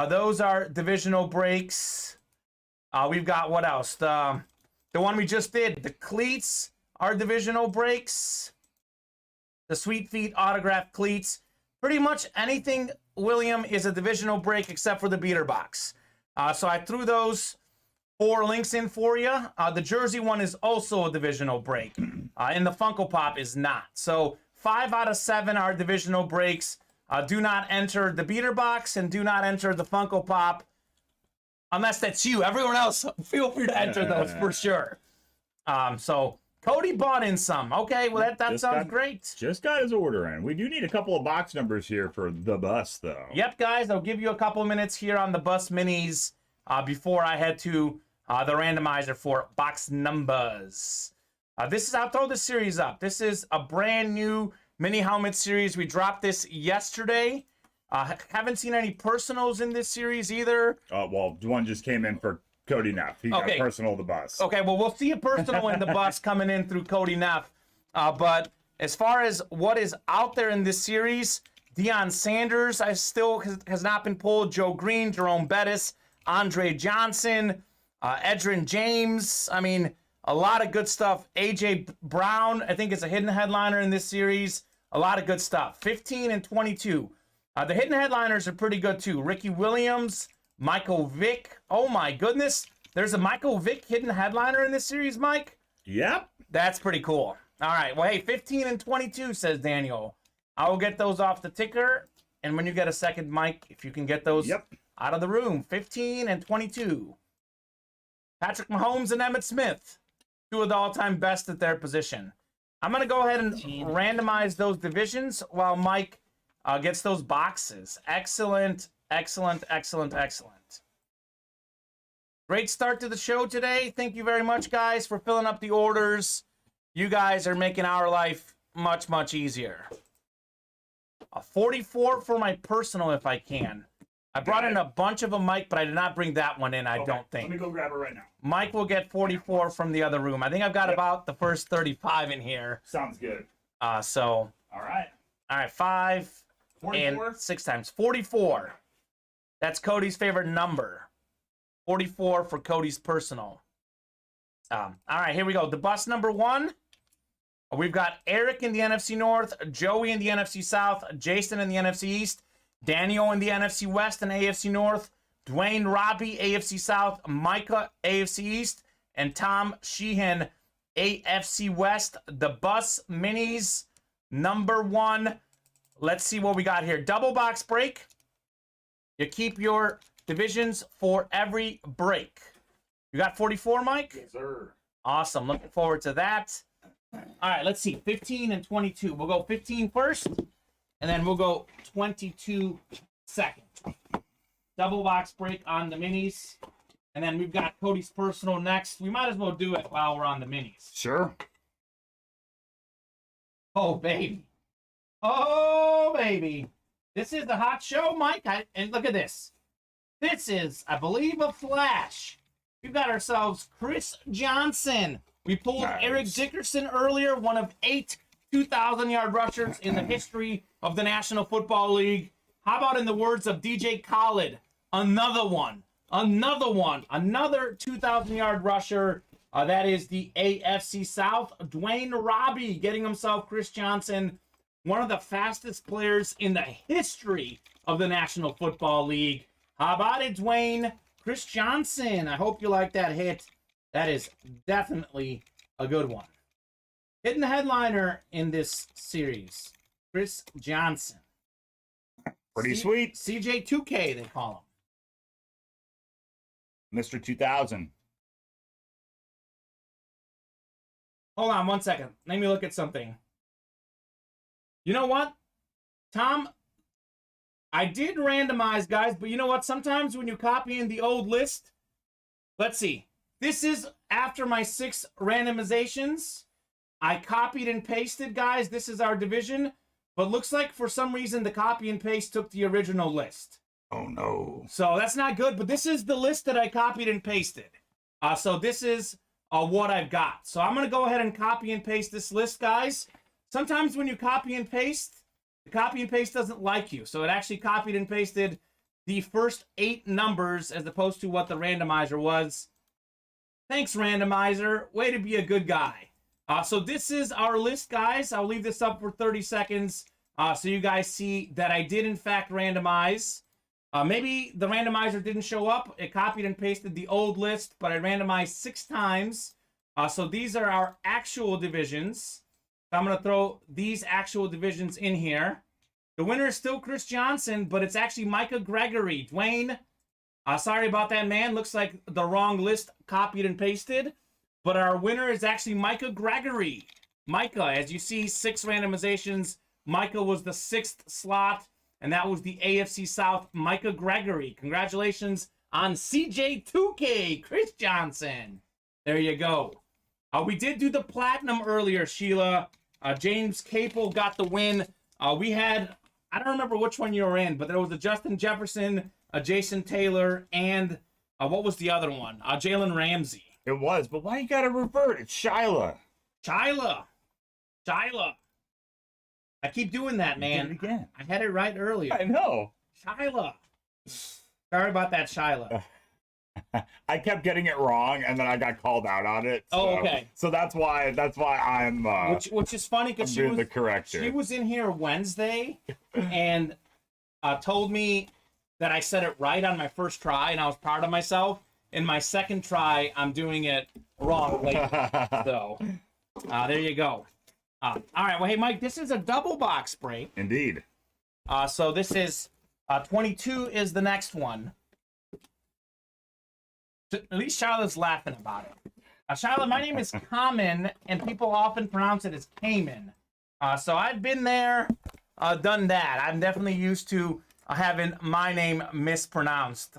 Those are divisional breaks. We've got what else? The one we just did, the cleats are divisional breaks. The Sweet Feet autographed cleats. Pretty much anything, William, is a divisional break except for the beater box. So I threw those 4 links in for you. The jersey one is also a divisional break. And the Funko Pop is not. So 5 out of 7 are divisional breaks. Do not enter the beater box and do not enter the Funko Pop. Unless that's you. Everyone else, feel free to enter those for sure. So Cody bought in some. Okay, well that sounds great. Just got his order in. We do need a couple of box numbers here for the bus, though. Yep, guys. I'll give you a couple minutes here on the Bus Minis before I head to the randomizer for box numbers. I'll throw this series up. This is a brand new mini helmet series. We dropped this yesterday. Haven't seen any personals in this series either. Well, one just came in for Cody Neff. He got personal the bus. Okay, well, we'll see a personal in the bus coming in through Cody Neff. But as far as what is out there in this series, Deion Sanders has not been pulled. Joe Green, Jerome Bettis, Andre Johnson, Edgerrin James. I mean, a lot of good stuff. A.J. Brown, I think, is a hidden headliner in this series. A lot of good stuff. 15 and 22. The hidden headliners are pretty good, too. Ricky Williams, Michael Vick. Oh, my goodness. There's a Michael Vick hidden headliner in this series, Mike? Yep. That's pretty cool. All right. Well, hey, 15 and 22, says Daniel. I will get those off the ticker. And when you get a second, Mike, if you can get those out of the room. 15 and 22. Patrick Mahomes and Emmitt Smith. Two of the all-time best at their position. I'm going to go ahead and randomize those divisions while Mike gets those boxes. Excellent, excellent, excellent, excellent. Great start to the show today. Thank you very much, guys, for filling up the orders. You guys are making our life much, much easier. A 44 for my personal, if I can. I brought in a bunch of them, Mike, but I did not bring that one in, I don't think. Let me go grab it right now. Mike will get 44 from the other room. I think I've got about the first 35 in here. Sounds good. So. All right. All right, 5 44? and 6 times. 44. That's Cody's favorite number. 44 for Cody's personal. All right, here we go. The bus number 1. We've got Eric in the NFC North, Joey in the NFC South, Jason in the NFC East, Daniel in the NFC West and AFC North, Dwayne Robbie, AFC South, Micah, AFC East, and Tom Sheehan, AFC West. The bus minis, number 1. Let's see what we got here. Double box break. You keep your divisions for every break. You got 44, Mike? Yes, sir. Awesome. Looking forward to that. All right, let's see. 15 and 22. We'll go 15 first, and then we'll go 22 second. Double box break on the minis. And then we've got Cody's personal next. We might as well do it while we're on the minis. Sure. Oh, baby. Oh, baby. This is the hot show, Mike. And look at this. This is, I believe, a flash. We've got ourselves Chris Johnson. We pulled Eric Dickerson earlier, one of 8 2,000-yard rushers in the history of the National Football League. How about in the words of DJ Khaled, another one, another 2,000-yard rusher. That is the AFC South. Dwayne Robbie getting himself Chris Johnson, one of the fastest players in the history of the National Football League. How about it, Dwayne? Chris Johnson. I hope you like that hit. That is definitely a good one. Hitting the headliner in this series, Chris Johnson. Pretty sweet. CJ2K, they call him. Mr. 2000. Hold on 1 second. Let me look at something. You know what, Tom? I did randomize, guys, but you know what? Sometimes when you copy in the old list, let's see. This is after my 6 randomizations. I copied and pasted, guys. This is our division. But looks like for some reason the copy and paste took the original list. Oh, no. So that's not good. But this is the list that I copied and pasted. So this is what I've got. So I'm going to go ahead and copy and paste this list, guys. Sometimes when you copy and paste, the copy and paste doesn't like you. So it actually copied and pasted the first 8 numbers as opposed to what the randomizer was. Thanks, Randomizer. Way to be a good guy. So this is our list, guys. I'll leave this up for 30 seconds so you guys see that I did, in fact, randomize. Maybe the randomizer didn't show up. It copied and pasted the old list, but I randomized 6 times. So these are our actual divisions. So I'm going to throw these actual divisions in here. The winner is still Chris Johnson, but it's actually Micah Gregory. Dwayne, sorry about that, man. Looks like the wrong list copied and pasted. But our winner is actually Micah Gregory. Micah, as you see, 6 randomizations. Micah was the 6th slot, and that was the AFC South, Micah Gregory. Congratulations on CJ2K, Chris Johnson. There you go. We did do the platinum earlier, Sheila. James Capel got the win. We had, I don't remember which one you were in, but there was a Justin Jefferson, a Jason Taylor, and what was the other one? Jalen Ramsey. It was, but why you gotta revert? It's Shyla. Shyla. I keep doing that, man. You did it again. I had it right earlier. I know. Shyla. Sorry about that, Shyla. I kept getting it wrong, and then I got called out on it. So, Oh, okay. So that's why I'm Which is funny because doing the corrector. she was in here Wednesday and told me that I said it right on my first try, and I was proud of myself. In my second try, I'm doing it wrong later. So there you go. All right. Well, hey, Mike, this is a double box break. Indeed. So this is 22 is the next one. At least Charlotte's laughing about it. Shyla, my name is Kamen, and people often pronounce it as Kamen. So I've been there, done that. I'm definitely used to having my name mispronounced.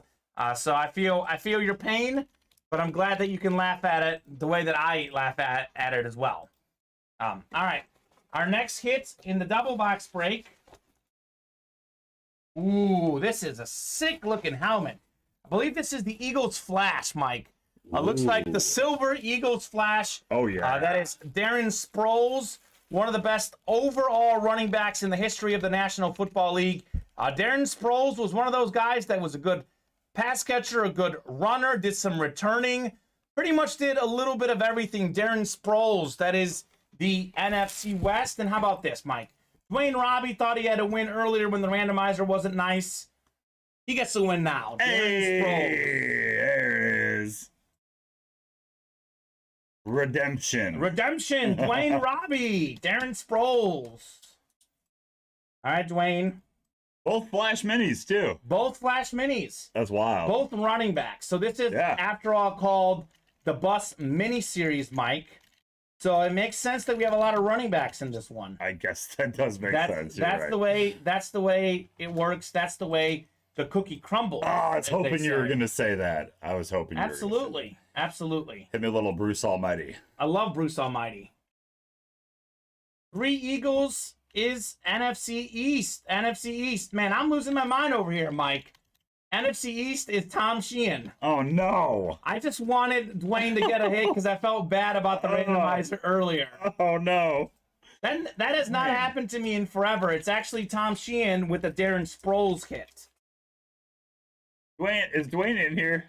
So I feel your pain, but I'm glad that you can laugh at it the way that I laugh at it as well. All right, our next hit in the double box break. Ooh, this is a sick-looking helmet. I believe this is the Eagles Flash, Mike. Looks like the silver Eagles Flash. Oh, yeah. That is Darren Sproles, one of the best overall running backs in the history of the National Football League. Darren Sproles was one of those guys that was a good pass catcher, a good runner, did some returning, pretty much did a little bit of everything. Darren Sproles, that is the NFC West. And how about this, Mike? Dwayne Robbie thought he had a win earlier when the randomizer wasn't nice. He gets the win now. Darren Sproles. There it is. Redemption. Dwayne Robbie. Darren Sproles. All right, Dwayne. Both Flash Minis, too. Both Flash Minis. That's wild. Both running backs. So this is, after all, called the Bus Mini Series, Mike. So it makes sense that we have a lot of running backs in this one. I guess that does make sense. That's right. the way it works. That's the way the cookie crumbles. Oh, I was hoping you were going to say that. I was hoping you were Absolutely. gonna say that. Absolutely. Hit me a little Bruce Almighty. I love Bruce Almighty. 3 Eagles is NFC East. NFC East. Man, I'm losing my mind over here, Mike. NFC East is Tom Sheehan. Oh, no. I just wanted Dwayne to get a hit because I felt bad about the randomizer earlier. Oh, no. That has not happened to me in forever. It's actually Tom Sheehan with the Darren Sproles hit. Dwayne, is Dwayne in here?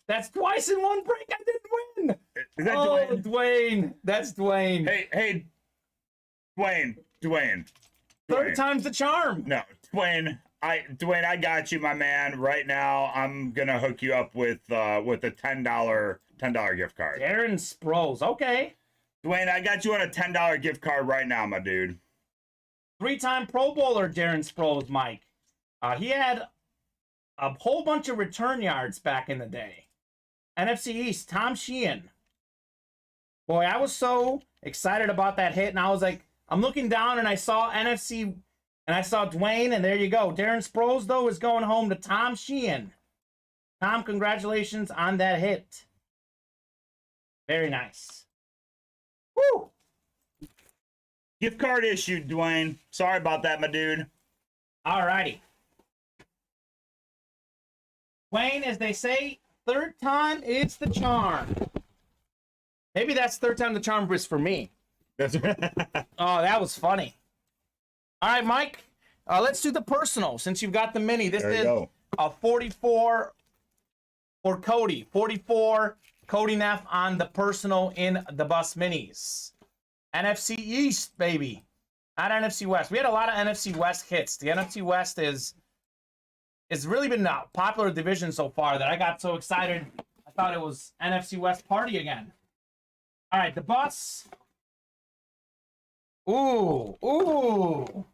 That's twice in one break. I didn't win. Is that Dwayne? Dwayne? Dwayne. That's Dwayne. Hey, Dwayne. Third time's the charm. No, Dwayne, I got you, my man. Right now, I'm gonna hook you up with a $10 gift card. Darren Sproles. Okay. Dwayne, I got you on a $10 gift card right now, my dude. 3-time Pro Bowler Darren Sproles, Mike. He had a whole bunch of return yards back in the day. NFC East, Tom Sheehan. Boy, I was so excited about that hit, and I was like, I'm looking down, and I saw NFC, and I saw Dwayne, and there you go. Darren Sproles, though, is going home to Tom Sheehan. Tom, congratulations on that hit. Very nice. Woo! Gift card issued, Dwayne. Sorry about that, my dude. All righty. Dwayne, as they say, third time is the charm. Maybe that's third time the charm is for me. That's Oh, that was funny. All right, Mike, let's do the personal since you've got the mini. This is a 44 for Cody. 44 Cody Neff on the personal in the Bus Minis. NFC East, baby. Not NFC West. We had a lot of NFC West hits. The NFC West is really been a popular division so far that I got so excited. I thought it was NFC West party again. All right, the Bus. Ooh.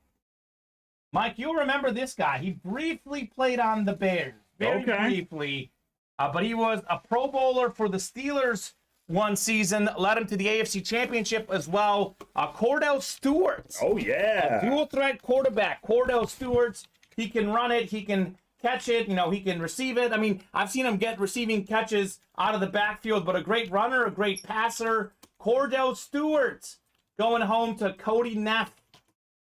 Mike, you'll remember this guy. He briefly played on the Bears. Very briefly. But he was a Pro Bowler for the Steelers one season. Led him to the AFC Championship as well. Cordell Stewart. Oh, yeah. A dual threat quarterback. Cordell Stewart. He can run it. He can catch it. You know, he can receive it. I mean, I've seen him get receiving catches out of the backfield, but a great runner, a great passer. Cordell Stewart going home to Cody Neff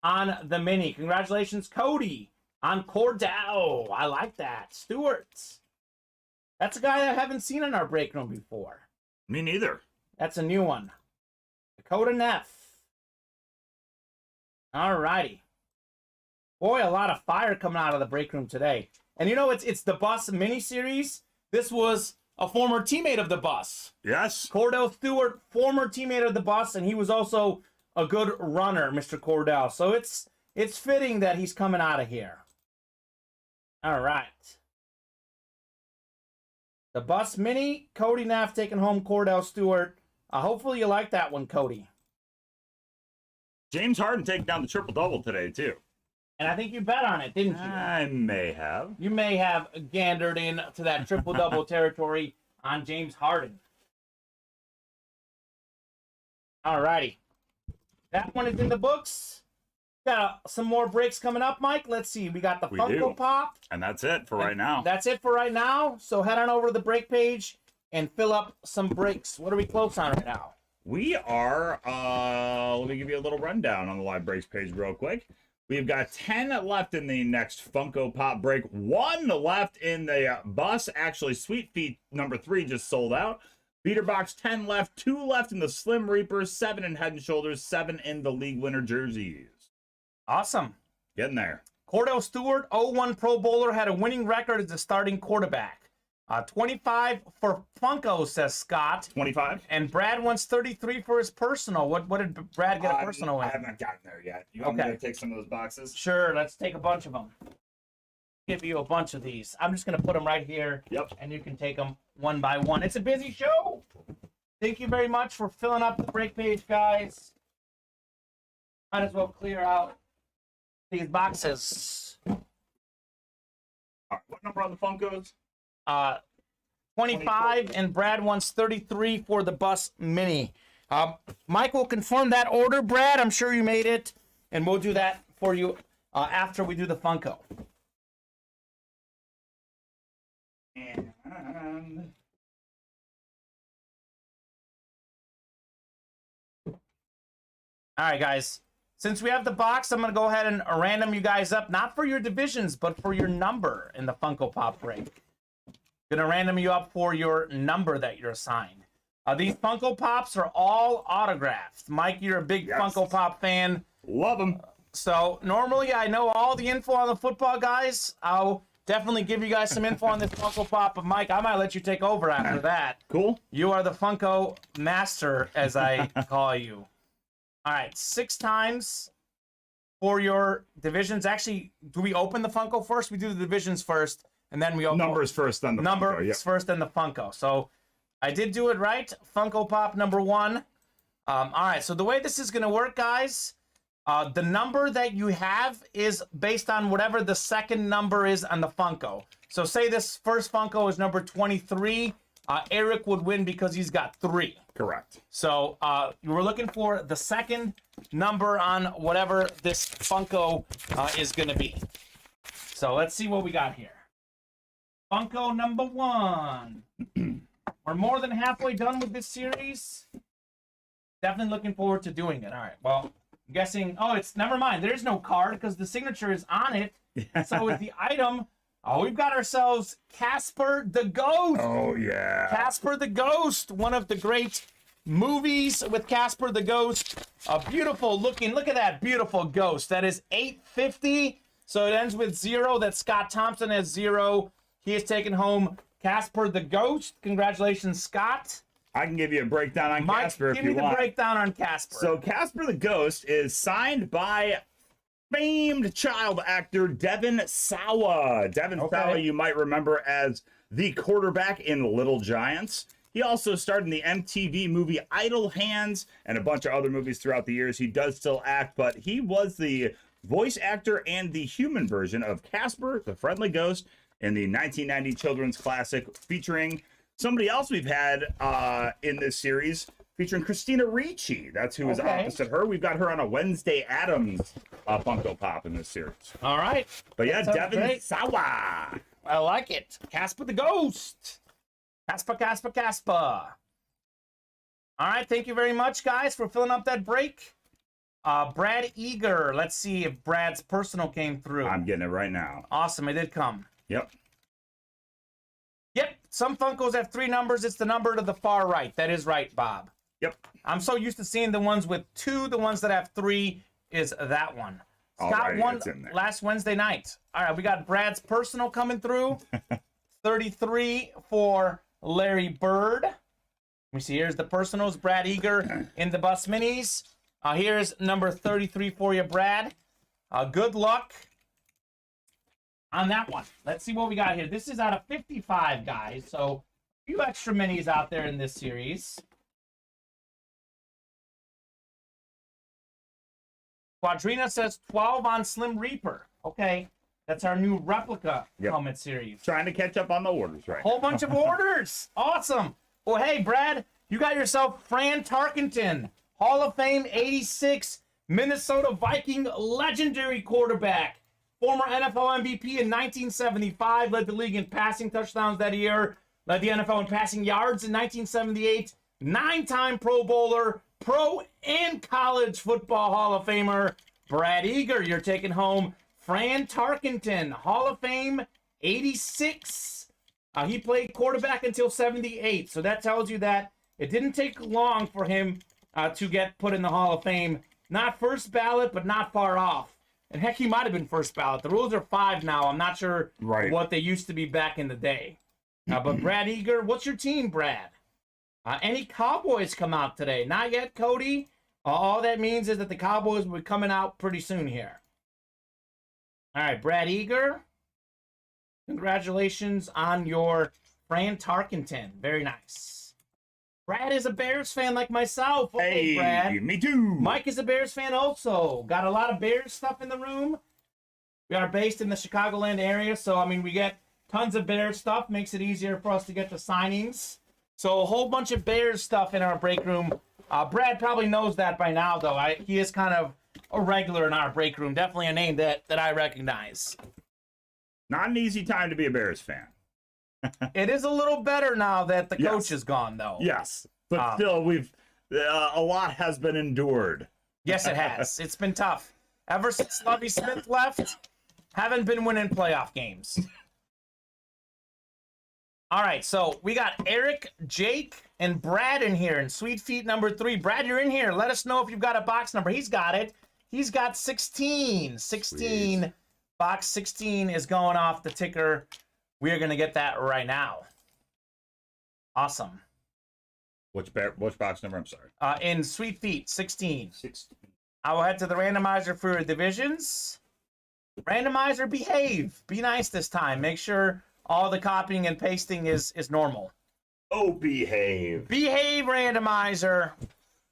on the mini. Congratulations, Cody, on Cordell. I like that. Stewart. That's a guy I haven't seen in our break room before. Me neither. That's a new one. Dakota Neff. All righty. Boy, a lot of fire coming out of the break room today. And you know, it's the Bus mini-series. This was a former teammate of the Bus. Yes. Cordell Stewart, former teammate of the Bus, and he was also a good runner, Mr. Cordell. So it's fitting that he's coming out of here. All right. The Bus Mini, Cody Neff taking home Cordell Stewart. Hopefully you like that one, Cody. James Harden taking down the triple-double today, too. And I think you bet on it, didn't you? I may have. You may have gandered in to that triple-double territory on James Harden. Alrighty. That one is in the books. Got some more breaks coming up, Mike. Let's see. We got the We Funko do. Pop. And that's it for right now. That's it for right now. So head on over to the break page and fill up some breaks. What are we close on right now? We are, let me give you a little rundown on the live breaks page real quick. We've got 10 left in the next Funko Pop break. 1 left in the bus. Actually, Sweet Feet number 3 just sold out. Beater box 10 left. 2 left in the Slim Reaper. 7 in Head and Shoulders. 7 in the league winner jerseys. Awesome. Getting there. Cordell Stewart, 0-1 Pro Bowler, had a winning record as a starting quarterback. 25 for Funko, says Scott. 25. And Brad wants 33 for his personal. What did Brad get a personal I in? haven't gotten there yet. You want me to take some of those boxes? Sure, let's take a bunch of them. Give you a bunch of these. I'm just going to put them right here. Yep. And you can take them one by one. It's a busy show. Thank you very much for filling up the break page, guys. Might as well clear out these boxes. All right, what number on the Funkos? 25, and Brad wants 33 for the bus mini. Mike will confirm that order, Brad. I'm sure you made it, and we'll do that for you after we do the Funko. And All right, guys. Since we have the box, I'm going to go ahead and random you guys up, not for your divisions, but for your number in the Funko Pop break. Gonna random you up for your number that you're assigned. These Funko Pops are all autographed. Mike, you're a big Funko Pop fan. love them. So normally I know all the info on the football guys. I'll definitely give you guys some info on this Funko Pop, but Mike, I might let you take over after that. Cool. You are the Funko master, as I call you. All right, 6 times for your divisions. Actually, do we open the Funko first? We do the divisions first, and then we open Numbers first, then the number Funko. Yep. first, then the Funko. So I did do it right. Funko Pop number 1. All right, so the way this is going to work, guys, the number that you have is based on whatever the second number is on the Funko. So say this first Funko is number 23. Eric would win because he's got 3. Correct. So we're looking for the second number on whatever this Funko is going to be. So let's see what we got here. Funko number 1. We're more than halfway done with this series. Definitely looking forward to doing it. All right, well, I'm guessing... Oh, it's... Never mind. There's no card because the signature is on it. So with the item... Oh, we've got ourselves Casper the Ghost. Oh, yeah. Casper the Ghost, one of the great movies with Casper the Ghost. A beautiful looking, look at that beautiful ghost. That is $8.50. So it ends with 0. That Scott Thompson has 0. He has taken home Casper the Ghost. Congratulations, Scott. I can give you a breakdown on Mike, Casper if give you me the want. breakdown on Casper. So Casper the Ghost is signed by famed child actor Devin Sawa. Devin Sawa, you might remember as the quarterback in Little Giants. He also starred in the MTV movie Idle Hands and a bunch of other movies throughout the years. He does still act, but he was the voice actor and the human version of Casper, the Friendly Ghost, in the 1990 children's classic featuring somebody else we've had in this series, featuring Christina Ricci. That's who is opposite her. We've got her on a Wednesday Addams Funko Pop in this series. All right. But yeah, Devin great. Sawa. I like it. Casper the Ghost. Casper, Casper, Casper. All right, thank you very much, guys, for filling up that break. Brad Eager. Let's see if Brad's personal came through. I'm getting it right now. Awesome, it did come. Yep. Yep, some Funkos have 3 numbers. It's the number to the far right. That is right, Bob. Yep. I'm so used to seeing the ones with 2. The ones that have 3 is that one. Scott won last Wednesday night. All right, we got Brad's personal coming through. 33 for Larry Bird. Let me see. Here's the personals. Brad Eager in the bus minis. Here's number 33 for you, Brad. Good luck on that one. Let's see what we got here. This is out of 55, guys. So a few extra minis out there in this series. Quadrina says 12 on Slim Reaper. Okay, that's our new replica helmet series. Trying to catch up on the orders right Whole bunch of orders. Awesome. Well, hey, Brad, you got yourself Fran Tarkenton Hall of Fame 86 Minnesota Viking legendary quarterback. Former NFL MVP in 1975, led the league in passing touchdowns that year, led the NFL in passing yards in 1978, 9-time Pro Bowler, pro and college football Hall of Famer, Brad Eager. You're taking home Fran Tarkenton, Hall of Fame 86. He played quarterback until 78, so that tells you that it didn't take long for him to get put in the Hall of Fame. Not first ballot, but not far off. And heck, he might have been first ballot. The rules are 5 now. I'm not sure what they used to be back in the day. But Brad Eager, what's your team, Brad? Any Cowboys come out today? Not yet, Cody. All that means is that the Cowboys will be coming out pretty soon here. All right, Brad Eager. Congratulations on your Fran Tarkenton. Very nice. Brad is a Bears fan like myself. Okay, hey, Brad. Me too. Mike is a Bears fan also. Got a lot of Bears stuff in the room. We are based in the Chicagoland area, so, I mean, we get tons of Bears stuff. Makes it easier for us to get the signings. So a whole bunch of Bears stuff in our break room. Brad probably knows that by now, though. He is kind of a regular in our break room. Definitely a name that I recognize. Not an easy time to be a Bears fan. It is a little better now that the coach is gone, though. Yes, but still, we've a lot has been endured. Yes, it has. It's been tough. Ever since Lovie Smith left, haven't been winning playoff games. All right, so we got Eric, Jake, and Brad in here in Sweet Feet number 3. Brad, you're in here. Let us know if you've got a box number. He's got it. He's got 16. 16. Sweet. Box 16 is going off the ticker. We are going to get that right now. Awesome. Which box number? I'm sorry. In Sweet Feet, 16. 16. I will head to the randomizer for your divisions. Randomizer, behave. Be nice this time. Make sure all the copying and pasting is normal. Oh, behave. Behave, randomizer.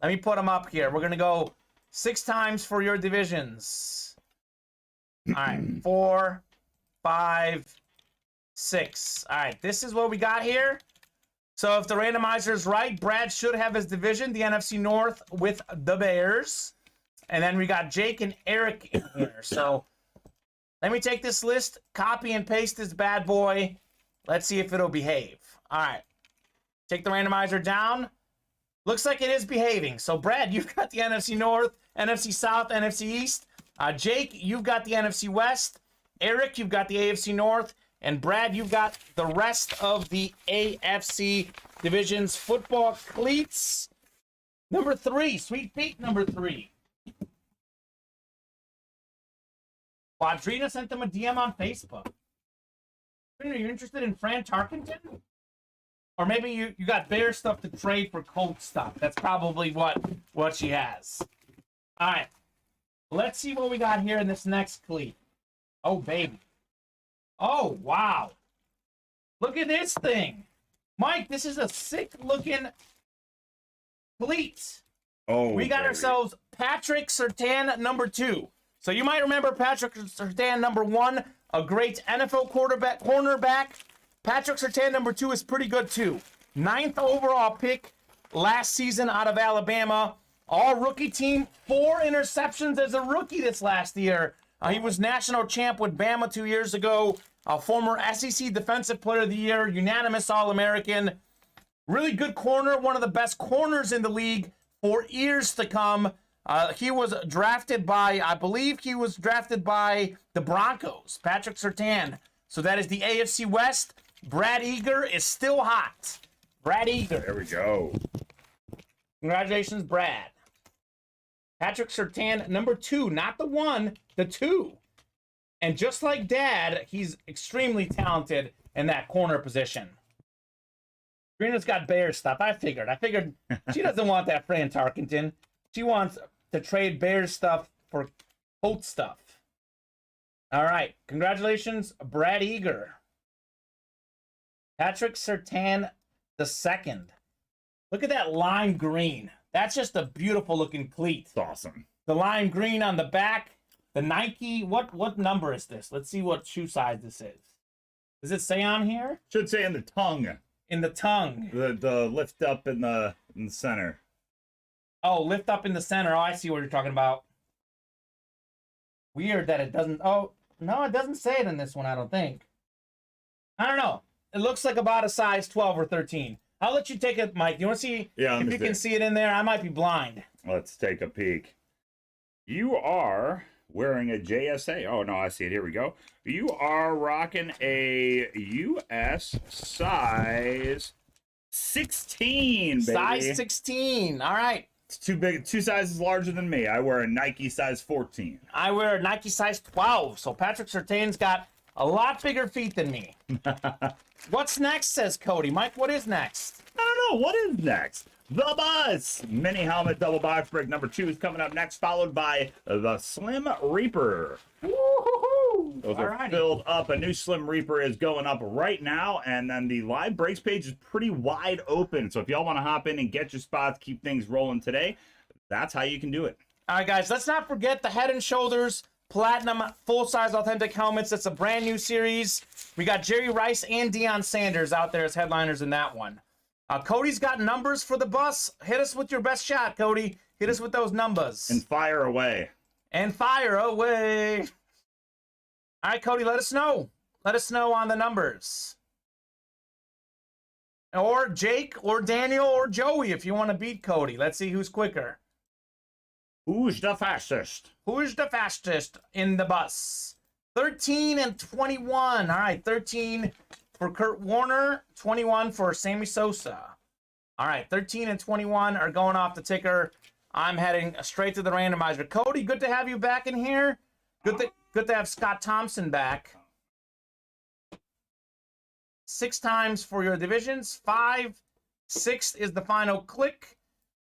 Let me put them up here. We're going to go 6 times for your divisions. All right. 4, 5, 6. All right, this is what we got here. So if the randomizer is right, Brad should have his division, the NFC North, with the Bears. And then we got Jake and Eric in here. So let me take this list, copy and paste this bad boy. Let's see if it'll behave. All right. Take the randomizer down. Looks like it is behaving. So, Brad, you've got the NFC North, NFC South, NFC East. Jake, you've got the NFC West. Eric, you've got the AFC North. And Brad, you've got the rest of the AFC divisions. Football cleats. Number 3. Sweet Feet number 3. Quadrina sent them a DM on Facebook. Are you interested in Fran Tarkenton? Or maybe you got Bear stuff to trade for Colt stuff. That's probably what she has. All right. Let's see what we got here in this next cleat. Oh, baby. Oh, wow. Look at this thing. Mike, this is a sick-looking cleat. Oh, we got ourselves Patrick Surtain number 2. So you might remember Patrick Surtain number 1, a great NFL cornerback. Patrick Surtain number 2 is pretty good too. 9th overall pick last season out of Alabama. All rookie team, 4 interceptions as a rookie this last year. He was national champ with Bama 2 years ago. Former SEC Defensive Player of the Year, unanimous All-American. Really good corner, one of the best corners in the league for years to come. He was drafted by, I believe he was drafted by the Broncos, Patrick Surtain. So that is the AFC West. Brad Eager is still hot. Brad Eager. There we go. Congratulations, Brad. Patrick Surtain, number 2, not the 1, the 2. And just like Dad, he's extremely talented in that corner position. Trina's got Bears stuff. I figured she doesn't want that Fran Tarkenton. She wants to trade Bears stuff for Colt stuff. All right. Congratulations, Brad Eager. Patrick Surtain II. Look at that lime green. That's just a beautiful looking cleat. It's awesome. The lime green on the back. The Nike, what number is this? Let's see what shoe size this is. Does it say on here? Should say in the tongue. In the tongue. The lift up in the center. Oh, lift up in the center. Oh, I see what you're talking about. Weird that it doesn't. Oh, no, it doesn't say it in this one, I don't think. I don't know. It looks like about a size 12 or 13. I'll let you take it, Mike. You want to see if you can see it in there? I might be blind. Let's take a peek. You are wearing a JSA. Oh, no, I see it. Here we go. You are rocking a US size 16, baby. Size 16. All right. It's too big. 2 sizes larger than me. I wear a Nike size 14. I wear a Nike size 12. So Patrick Surtain's got a lot bigger feet than me. What's next, says Cody. Mike, what is next? I don't know. What is next? The Bus Mini Helmet Double Box Break number 2 is coming up next, followed by the Slim Reaper. Woo-hoo-hoo. Those are filled up. A new Slim Reaper is going up right now, and then the live breaks page is pretty wide open. So if y'all want to hop in and get your spots, keep things rolling today, that's how you can do it. All right, guys, let's not forget the Head & Shoulders Platinum full-size authentic helmets. That's a brand new series. We got Jerry Rice and Deion Sanders out there as headliners in that one. Cody's got numbers for the bus. Hit us with your best shot, Cody. Hit us with those numbers. And fire away. And fire away. All right, Cody, let us know. Let us know on the numbers. Or Jake, or Daniel, or Joey if you want to beat Cody. Let's see who's quicker. Who's the fastest? Who's the fastest in the bus? 13 and 21. All right, 13 for Kurt Warner, 21 for Sammy Sosa. All right, 13 and 21 are going off the ticker. I'm heading straight to the randomizer. Cody, good to have you back in here. Good to have Scott Thompson back. 6 times for your divisions. 5, 6 is the final click.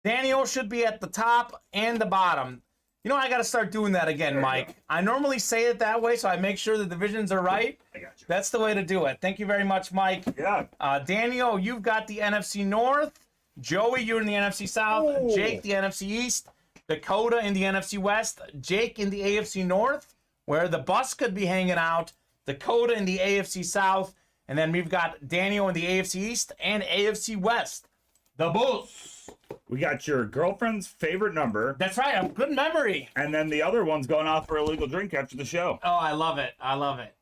Daniel should be at the top and the bottom. You know, I got to start doing that again, Mike. I normally say it that way, so I make sure the divisions are right. I got you. That's the way to do it. Thank you very much, Mike. Yeah. Daniel, you've got the NFC North. Joey, you're in the NFC South. Ooh. Jake, the NFC East. Dakota in the NFC West. Jake in the AFC North, where the bus could be hanging out. Dakota in the AFC South. And then we've got Daniel in the AFC East and AFC West. The bus. We got your girlfriend's favorite number. That's right. A good memory. And then the other one's going off for a legal drink after the show. Oh, I love it. I love it.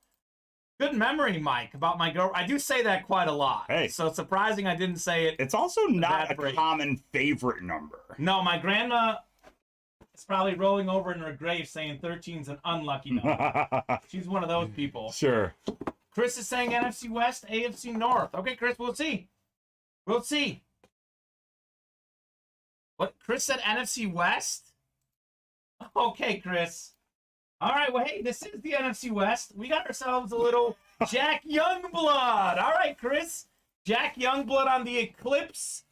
Good memory, Mike, about my girl. I do say that quite a lot. Hey. So it's surprising I didn't say it. It's also not a break. common favorite number. No, my grandma is probably rolling over in her grave saying 13's an unlucky number. She's one of those people. Sure. Chris is saying NFC West, AFC North. Okay, Chris, we'll see. We'll see. What? Chris said NFC West? Okay, Chris. All right, well, hey, this is the NFC West. We got ourselves a little Jack Youngblood. All right, Chris. Jack Youngblood on the Eclipse.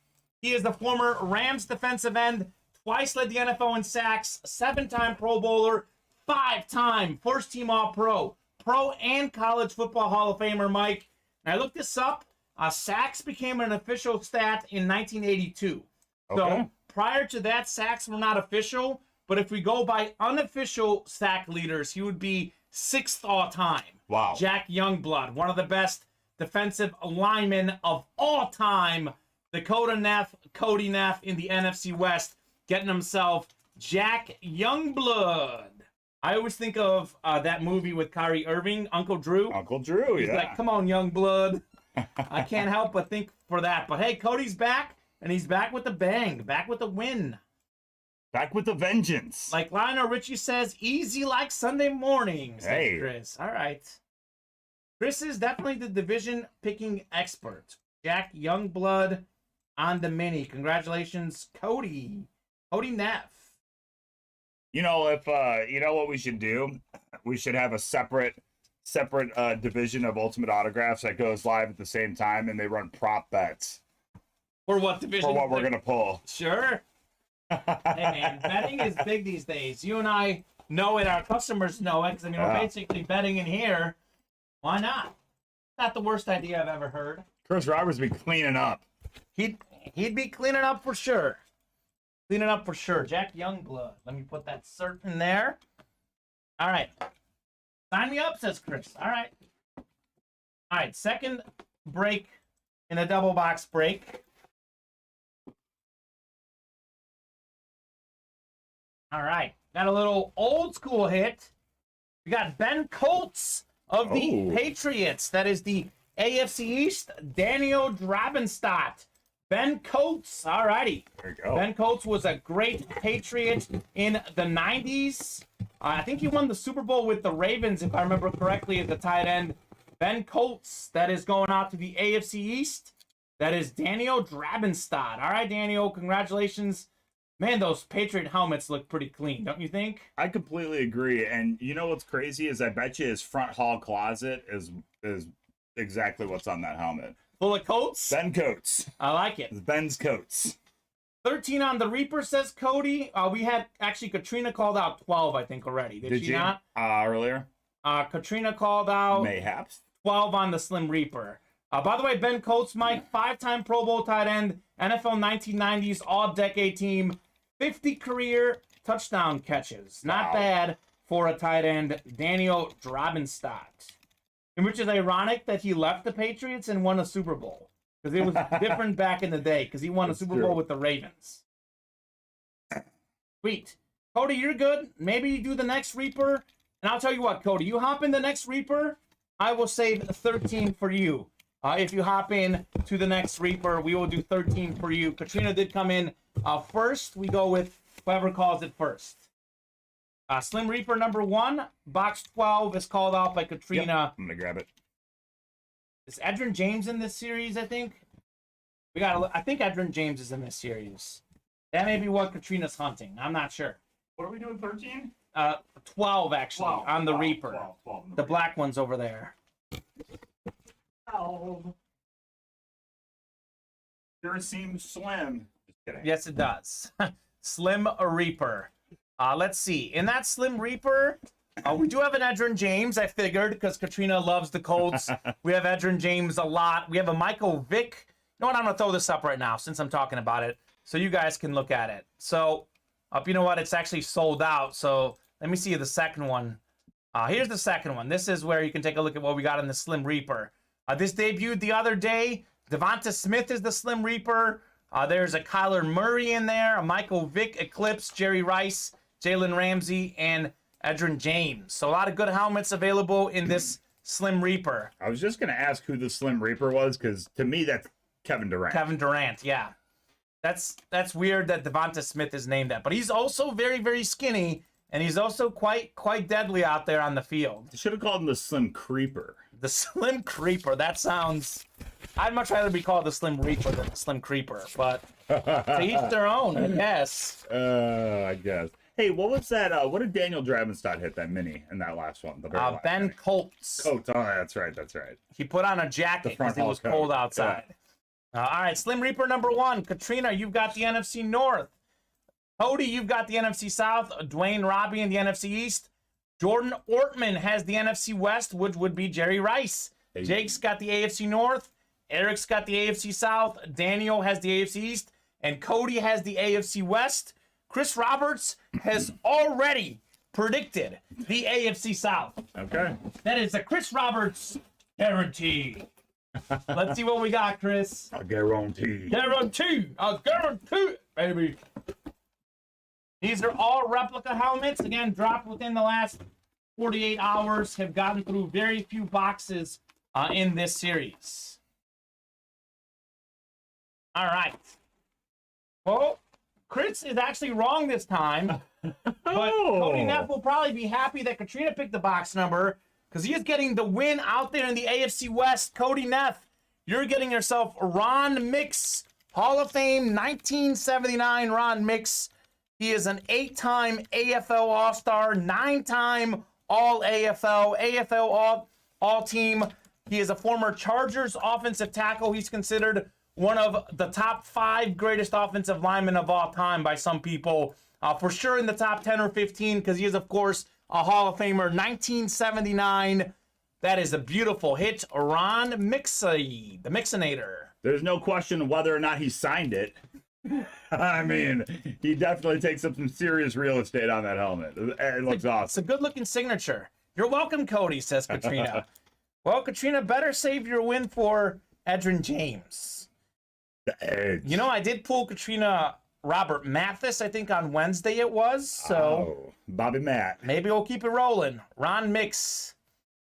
He is the former Rams defensive end, twice led the NFL in sacks, 7-time Pro Bowler, 5-time first-team All-Pro, Pro and College Football Hall of Famer, Mike. And I looked this up. Sacks became an official stat in 1982. So Okay. prior to that, sacks were not official. But if we go by unofficial sack leaders, he would be 6th all time. Wow. Jack Youngblood, one of the best defensive linemen of all time. Dakota Neff, Cody Neff in the NFC West, getting himself Jack Youngblood. I always think of that movie with Kyrie Irving, Uncle Drew. Uncle Drew, He's yeah. like, come on, Youngblood. I can't help but think for that. But hey, Cody's back, and he's back with a bang, back with a win. Back with the vengeance. Like Lionel Richie says, easy like Sunday mornings. Hey. Chris. All right. Chris is definitely the division picking expert. Jack Youngblood on the mini. Congratulations, Cody. Cody Neff. You know, if you know what we should do? We should have a separate division of Ultimate Autographs that goes live at the same time, and they run prop bets For what division? for what we're gonna pull. Sure. Hey, man, betting is big these days. You and I know it. Our customers know it. Because, I mean, we're basically betting in here. Why not? Not the worst idea I've ever heard. Chris Roberts be cleaning up. He'd be cleaning up for sure. Cleaning up for sure. Jack Youngblood. Let me put that cert in there. All right. Sign me up, says Chris. All right. All right. Second break in a double box break. All right. Got a little old school hit. We got Ben Colts of the Patriots. That is the AFC East. Daniel Drabenstadt. Ben Colts. All righty. There you go. Ben Colts was a great Patriot in the 90s. I think he won the Super Bowl with the Ravens, if I remember correctly, at the tight end. Ben Colts. That is going out to the AFC East. That is Daniel Drabenstadt. All right, Daniel. Congratulations. Man, those Patriot helmets look pretty clean, don't you think? I completely agree. And you know what's crazy is I bet you his front hall closet is exactly what's on that helmet. Full of coats? Ben Coats. I like it. It's Ben's Coats. 13 on the Reaper, says Cody. We had, actually, Katrina called out 12, I think, already. Did she you? not? Earlier? Katrina called out Mayhaps. 12 on the Slim Reaper. By the way, Ben Coates, Mike, 5-time Pro Bowl tight end, NFL 1990s All-Decade Team, 50 career touchdown catches. Not bad for a tight end, Daniel Drabenstadt. And which is ironic that he left the Patriots and won a Super Bowl. Because it was different back in the day, because he won a Super Bowl with the Ravens. Sweet. Cody, you're good. Maybe you do the next Reaper. And I'll tell you what, Cody, you hop in the next Reaper, I will save 13 for you. If you hop in to the next Reaper, we will do 13 for you. Katrina did come in first. We go with whoever calls it first. Slim Reaper number 1, box 12 is called out by Katrina. Yep, I'm going to grab it. Is Edrin James in this series, I think? I think Edrin James is in this series. That may be what Katrina's hunting. I'm not sure. What are we doing, 13? 12, actually, 12, on the 12, Reaper. 12, the black one's over there. Sure seems slim. Just kidding. Yes, it does. Slim Reaper. Let's see. In that Slim Reaper, we do have an Edrin James, I figured, because Katrina loves the Colts. We have Edrin James a lot. We have a Michael Vick. You know what? I'm going to throw this up right now since I'm talking about it, so you guys can look at it. So, you know what? It's actually sold out. So let me see the second one. Here's the second one. This is where you can take a look at what we got in the Slim Reaper. This debuted the other day. Devonta Smith is the Slim Reaper. There's a Kyler Murray in there, a Michael Vick, Eclipse, Jerry Rice, Jalen Ramsey, and Edrin James. So a lot of good helmets available in this Slim Reaper. I was just going to ask who the Slim Reaper was, because to me that's Kevin Durant. Kevin Durant, yeah. That's weird that Devonta Smith is named that. But he's also very, very skinny, and he's also quite deadly out there on the field. You should have called him the Slim Creeper. The Slim Creeper. That sounds... I'd much rather be called the Slim Reaper than the Slim Creeper, but to each their own, I guess. I guess. Hey, what was that? What did Daniel Drabenstadt hit that mini in that last one? The very last Ben mini? Colts. Coats. Oh, that's right. That's right. He put on a jacket because it was cold outside. All right, Slim Reaper number 1. Katrina, you've got the NFC North. Cody, you've got the NFC South. Dwayne Robbie in the NFC East. Jordan Ortman has the NFC West, which would be Jerry Rice. Hey. Jake's got the AFC North. Eric's got the AFC South. Daniel has the AFC East. And Cody has the AFC West. Chris Roberts has already predicted the AFC South. Okay. That is a Chris Roberts guarantee. Let's see what we got, Chris. A guarantee. Guarantee. A guarantee, baby. These are all replica helmets. Again, dropped within the last 48 hours. Have gotten through very few boxes in this series. All right. Well, Chris is actually wrong this time. But Cody Neff will probably be happy that Katrina picked the box number because he is getting the win out there in the AFC West. Cody Neff, you're getting yourself Ron Mix, Hall of Fame 1979 Ron Mix. He is an 8-time AFL All-Star, 9-time All-AFL, AFL All-Team. He is a former Chargers offensive tackle. He's considered one of the top 5 greatest offensive linemen of all time by some people. For sure in the top 10 or 15 because he is, of course, a Hall of Famer. 1979. That is a beautiful hit. Ron Mixey, the Mixinator. There's no question whether or not he signed it. I mean, he definitely takes up some serious real estate on that helmet. It looks awesome. It's a good-looking signature. You're welcome, Cody, says Katrina. Well, Katrina, better save your win for Edrin James. The edge. You know, I did pull Katrina Robert Mathis, I think on Wednesday it was. So Oh, Bobby Matt. maybe we'll keep it rolling. Ron Mix.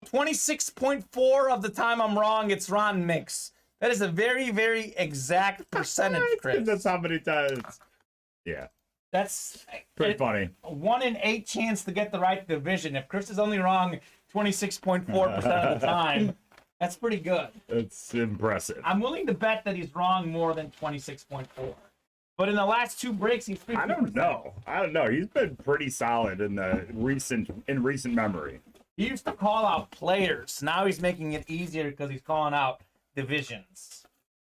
26.4 of the time I'm wrong, it's Ron Mix. That is a very, very exact percentage, Chris. That's how many times. Yeah, That's pretty funny. a 1 in 8 chance to get the right division. If Chris is only wrong 26.4% of the time, that's pretty good. It's impressive. I'm willing to bet that he's wrong more than 26.4. But in the last 2 breaks, he's 50%. I don't know. He's been pretty solid in recent memory. He used to call out players. Now he's making it easier because he's calling out divisions.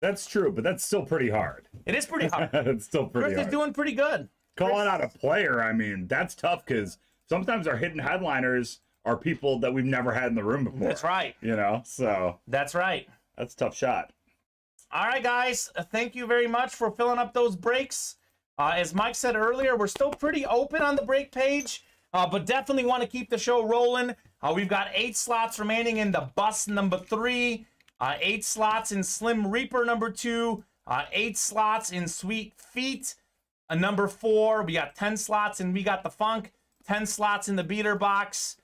That's true, but that's still pretty hard. It is pretty hard. It's still pretty Chris hard. is doing pretty good. Calling out a player, I mean, that's tough because sometimes our hidden headliners are people that we've never had in the room before. That's right. You know, so That's right. that's a tough shot. All right, guys. Thank you very much for filling up those breaks. As Mike said earlier, we're still pretty open on the break page, but definitely want to keep the show rolling. We've got 8 slots remaining in the bus number 3, 8 slots in Slim Reaper number 2, 8 slots in Sweet Feet number 4. We got 10 slots in We Got the Funk, 10 slots in the Beater Box,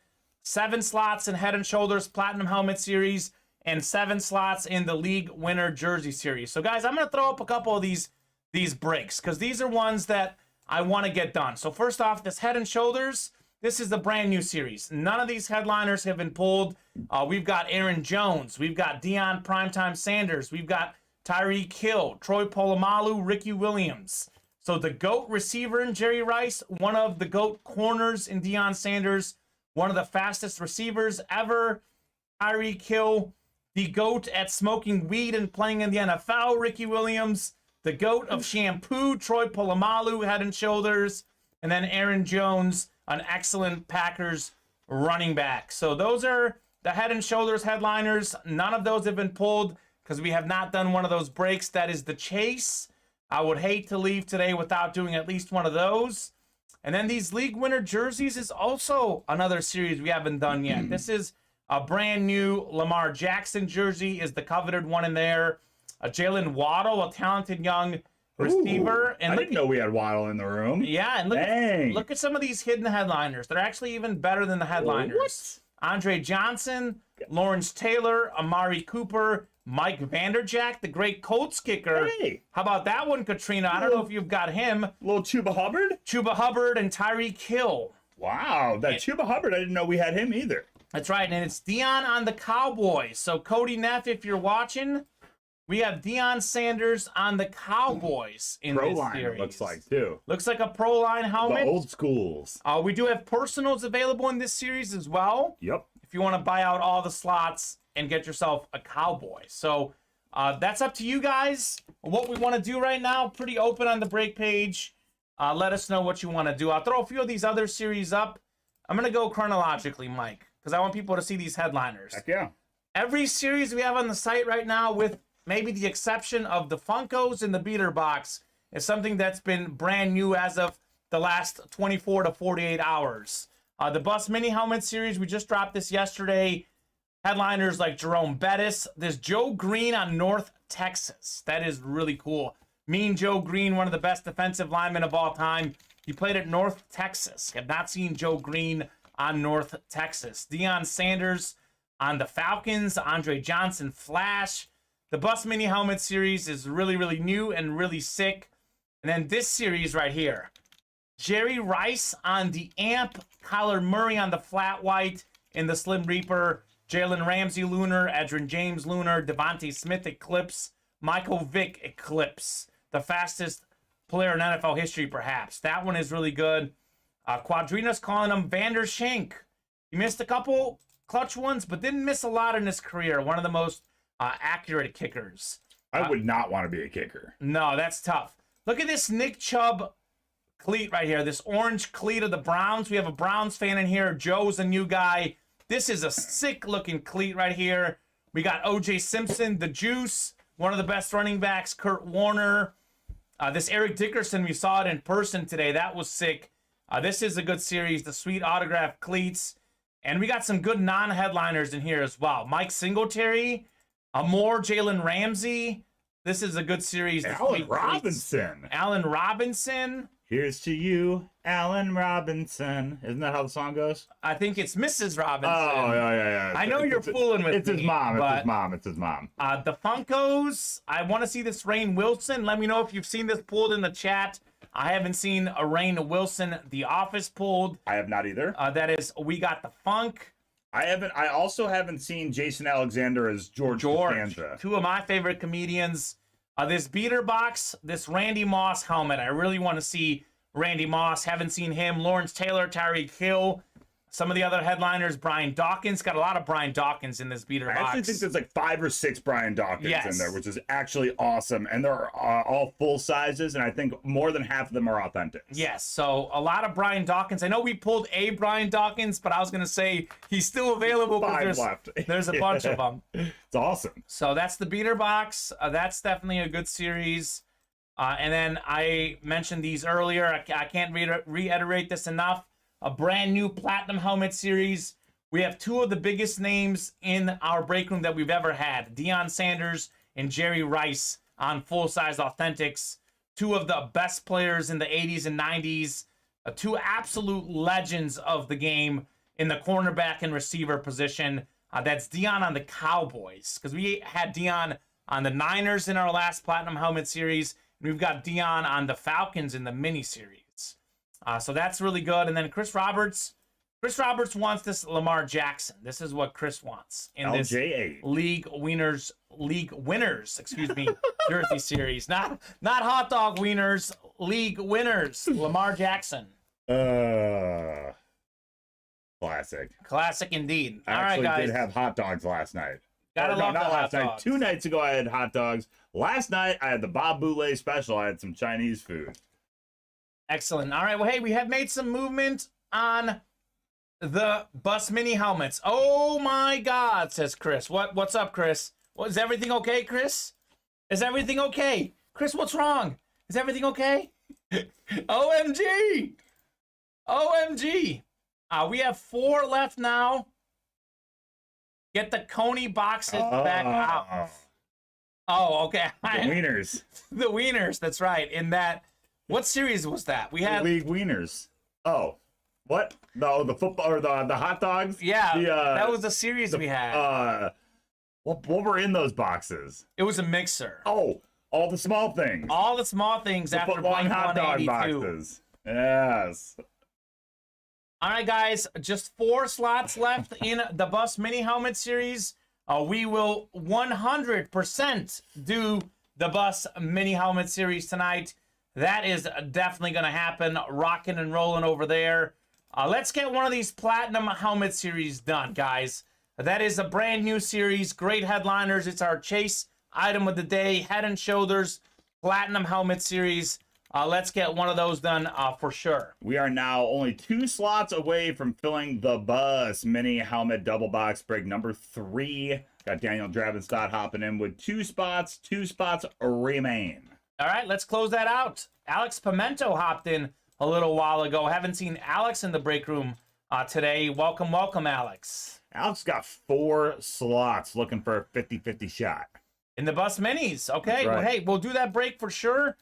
7 slots in Head and Shoulders Platinum Helmet Series, and 7 slots in the League Winner Jersey Series. So, guys, I'm going to throw up a couple of these breaks because these are ones that I want to get done. So, first off, this Head and Shoulders, this is the brand new series. None of these headliners have been pulled. We've got Aaron Jones. We've got Deion Primetime Sanders. We've got Tyreek Hill, Troy Polamalu, Ricky Williams. So, the GOAT receiver in Jerry Rice, one of the GOAT corners in Deion Sanders, one of the fastest receivers ever, Tyreek Hill. The GOAT at smoking weed and playing in the NFL, Ricky Williams. The GOAT of shampoo, Troy Polamalu, Head and Shoulders. And then Aaron Jones, an excellent Packers running back. So those are the Head and Shoulders headliners. None of those have been pulled because we have not done one of those breaks. That is the chase. I would hate to leave today without doing at least one of those. And then these League Winner jerseys is also another series we haven't done yet. This is a brand new Lamar Jackson jersey is the coveted one in there. A Jalen Waddle, a talented young receiver. Ooh, And I didn't know we had Waddle in the room. Yeah, and look at some of these hidden headliners. They're actually even better than the headliners. What? Andre Johnson, Lawrence Taylor, Amari Cooper, Mike Vanderjack, the great Colts kicker. Hey. How about that one, Katrina? I don't know if you've got him. Little Chuba Hubbard? Chuba Hubbard and Tyreek Hill. Wow, that Chuba Hubbard, I didn't know we had him either. That's right, and it's Deion on the Cowboys. So, Cody Neff, if you're watching, we have Deion Sanders on the Cowboys in Pro this line, series. it looks like, too. Looks like a Pro Line helmet. The old schools. We do have personals available in this series as well. Yep. If you want to buy out all the slots and get yourself a Cowboy. So, that's up to you guys. What we want to do right now, pretty open on the break page. Let us know what you want to do. I'll throw a few of these other series up. I'm going to go chronologically, Mike, because I want people to see these headliners. Heck yeah. Every series we have on the site right now, with maybe the exception of the Funkos in the Beater Box, is something that's been brand new as of the last 24 to 48 hours. The Bus Mini Helmet series, we just dropped this yesterday. Headliners like Jerome Bettis. There's Joe Green on North Texas. That is really cool. Mean Joe Green, one of the best defensive linemen of all time. He played at North Texas. Have not seen Joe Green on North Texas. Deion Sanders on the Falcons. Andre Johnson Flash. The Bus Mini Helmet series is really, really new and really sick. And then this series right here. Jerry Rice on the Amp. Kyler Murray on the Flat White in the Slim Reaper. Jalen Ramsey Lunar. Edrin James Lunar. Devontae Smith Eclipse. Michael Vick Eclipse. The fastest player in NFL history, perhaps. That one is really good. Quadrina's calling him Vander Shank. He missed a couple clutch ones, but didn't miss a lot in his career. One of the most accurate kickers. I would not want to be a kicker. No, that's tough. Look at this Nick Chubb cleat right here. This orange cleat of the Browns. We have a Browns fan in here. Joe's a new guy. This is a sick-looking cleat right here. We got O.J. Simpson, the Juice, one of the best running backs, Kurt Warner. This Eric Dickerson, we saw it in person today. That was sick. This is a good series, the sweet autograph cleats. And we got some good non-headliners in here as well. Mike Singletary, more Jalen Ramsey, This is a good series. The Allen Sweet Robinson. Treats. Allen Robinson. Here's to you, Allen Robinson. Isn't that how the song goes? I think it's Mrs. Robinson. Oh, yeah. I know you're fooling with me. It's his mom. but, It's his mom. It's his mom. The Funkos. I want to see this Rainn Wilson. Let me know if you've seen this pulled in the chat. I haven't seen a Rainn Wilson The Office pulled. I have not either. That is, we got the Funk. I also haven't seen Jason Alexander as George Costanza. Two of my favorite comedians. This beater box, this Randy Moss helmet. I really want to see Randy Moss. Haven't seen him. Lawrence Taylor, Tyreek Hill. Some of the other headliners, Brian Dawkins. Got a lot of Brian Dawkins in this beater box. I actually think there's like 5 or 6 Brian Dawkins in there, which is actually awesome. And they're all full sizes, and I think more than half of them are authentic. Yes, so a lot of Brian Dawkins. I know we pulled a Brian Dawkins, but I was going to say he's still available. 5 left. There's a bunch of them. It's awesome. So that's the beater box. That's definitely a good series. And then I mentioned these earlier. I can't reiterate this enough. A brand new Platinum Helmet series. We have 2 of the biggest names in our break room that we've ever had. Deion Sanders and Jerry Rice on full-size Authentics. 2 of the best players in the 80s and 90s. 2 absolute legends of the game in the cornerback and receiver position. That's Deion on the Cowboys. Because we had Deion on the Niners in our last Platinum Helmet series. And we've got Deion on the Falcons in the mini-series. So that's really good. And then Chris Roberts wants this Lamar Jackson. This is what Chris wants in this league winners, jersey series. Not hot dog wieners, league winners. Lamar Jackson. Classic Indeed. I All right, guys. did have hot dogs last night. Love not the hot last night. dogs. 2 nights ago, I had hot dogs. Last night, I had the Bob Boulay special. I had some Chinese food. Excellent. All right. Well, hey, we have made some movement on the bus mini helmets. Oh my God, says Chris. What's up, Chris? Is everything okay, Chris? Is everything okay? Chris, what's wrong? Is everything okay? OMG! OMG! We have 4 left now. Get the Coney boxes back out. Oh, okay. The wieners. The wieners, that's right. In that, what series was that? We had League wieners. Oh, what? No, the football or the hot dogs? Yeah, that was the series we had. What were in those boxes? It was a mixer. Oh, all the small things. All the small things the after Blink hot dog 182. boxes. Yes. All right, guys, just 4 slots left in the Bus Mini Helmet Series. We will 100% do the Bus Mini Helmet Series tonight. That is definitely going to happen. Rocking and rolling over there. Let's get one of these Platinum Helmet Series done, guys. That is a brand new series. Great headliners. It's our chase item of the day. Head and Shoulders Platinum Helmet Series. Let's get one of those done for sure. We are now only 2 slots away from filling the Bus Mini Helmet Double Box Break number 3. Got Daniel Dravenstadt hopping in with 2 spots. 2 spots remain. All right, let's close that out. Alex Pimento hopped in a little while ago. Haven't seen Alex in the break room today. Welcome, Alex. Alex got 4 slots looking for a 50-50 shot. In the Bus Minis. Okay, right. Well, hey, we'll do that break for sure.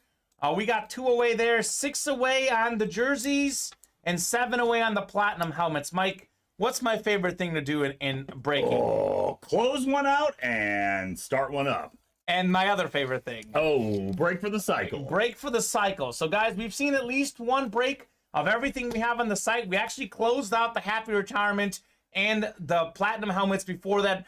We got 2 away there, 6 away on the jerseys, and 7 away on the Platinum helmets. Mike, what's my favorite thing to do in breaking? Oh, close one out and start one up. And my other favorite thing. Oh, break for the cycle. Break for the cycle. So, guys, we've seen at least 1 break of everything we have on the site. We actually closed out the Happy Retirement and the Platinum helmets before the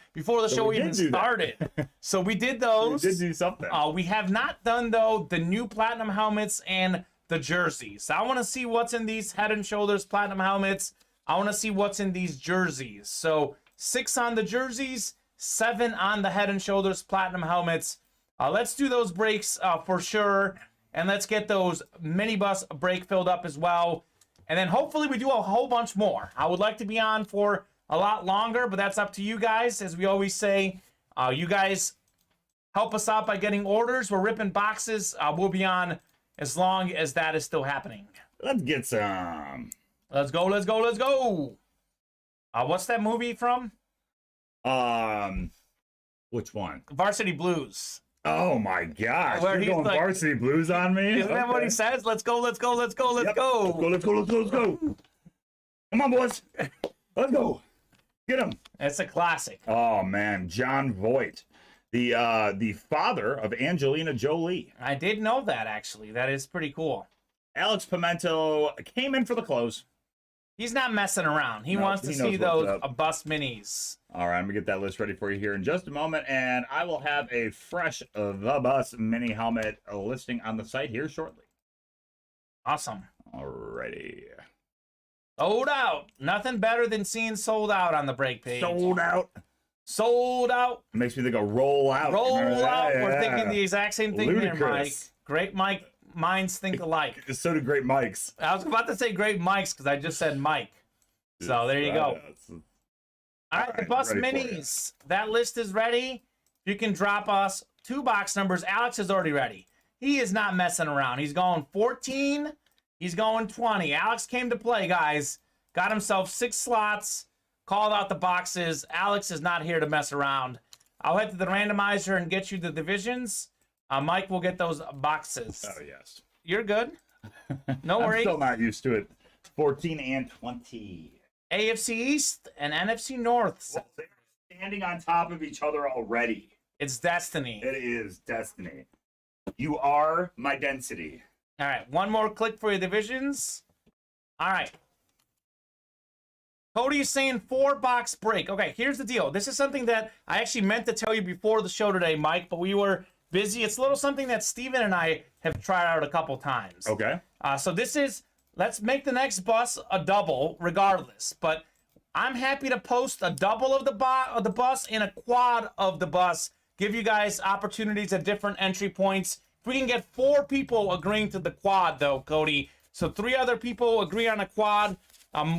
show even started. So we did those. We did do something. We have not done, though, the new Platinum helmets and the jerseys. So I want to see what's in these Head and Shoulders Platinum helmets. I want to see what's in these jerseys. So 6 on the jerseys, 7 on the Head and Shoulders Platinum helmets. Let's do those breaks for sure. And let's get those minibus break filled up as well. And then hopefully we do a whole bunch more. I would like to be on for a lot longer, but that's up to you guys. As we always say, you guys help us out by getting orders. We're ripping boxes. We'll be on as long as that is still happening. Let's get some. Let's go. What's that movie from? Which one? Varsity Blues. Oh my gosh. Where You're he's going like- varsity blues on me? Isn't that what he Okay. says? Let's go, let's go, let's go, let's Yep. go. Let's go. Come on, boys. Let's go. Get him. It's a classic. Oh man, John Voight, the father of Angelina Jolie. I did know that, actually. That is pretty cool. Alex Pimento came in for the close. He's not messing around. He No, wants to he see knows what's those up. bus minis. All right, I'm gonna get that list ready for you here in just a moment, and I will have a fresh The Bus mini helmet listing on the site here shortly. Awesome. Alrighty. Sold out. Nothing better than seeing sold out on the break page. Sold out. Sold out. Makes me think of roll out. Roll Remember that? out. We're Yeah. thinking the exact same thing here, Mike. Ludicrous. Great Mike. Minds think alike. So do great mics. I was about to say great Mikes because I just said Mike. So there you go. All right, the right, bus ready for minis. That list is ready. You can drop us 2 box numbers. Alex is already ready. He is not messing around. He's going 14. He's going 20. Alex came to play, guys. Got himself 6 slots. Called out the boxes. Alex is not here to mess around. I'll head to the randomizer and get you the divisions. Mike will get those boxes. Oh yes. You're good. No I'm worries. still not used to it. 14 and 20. AFC East and NFC North. Well, they're standing on top of each other already. It's destiny. It is destiny. You are my density. All right, one more click for your divisions. All right. Cody is saying 4-box break. Okay, here's the deal. This is something that I actually meant to tell you before the show today, Mike, but we were busy. It's a little something that Steven and I have tried out a couple times. Okay. So this is, let's make the next bus a double regardless, but I'm happy to post a double of the bus and a quad of the bus. Give you guys opportunities at different entry points. If we can get 4 people agreeing to the quad, though, Cody, so 3 other people agree on a quad,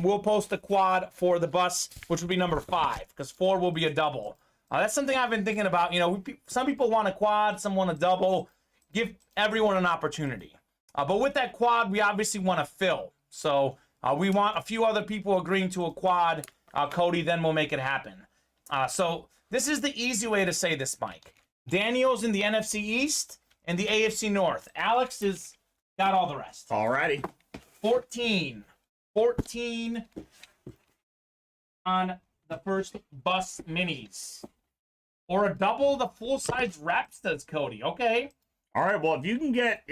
we'll post a quad for the bus, which would be number 5, because 4 will be a double. That's something I've been thinking about. You know, some people want a quad, some want a double. Give everyone an opportunity. But with that quad, we obviously want to fill. So we want a few other people agreeing to a quad. Cody, then we'll make it happen. So this is the easy way to say this, Mike. Daniel's in the NFC East and the AFC North. Alex has got all the rest. Alrighty. 14 on the first bus minis. Or a double the full-size Rapstas, Cody. Okay. All right. Well, if you can get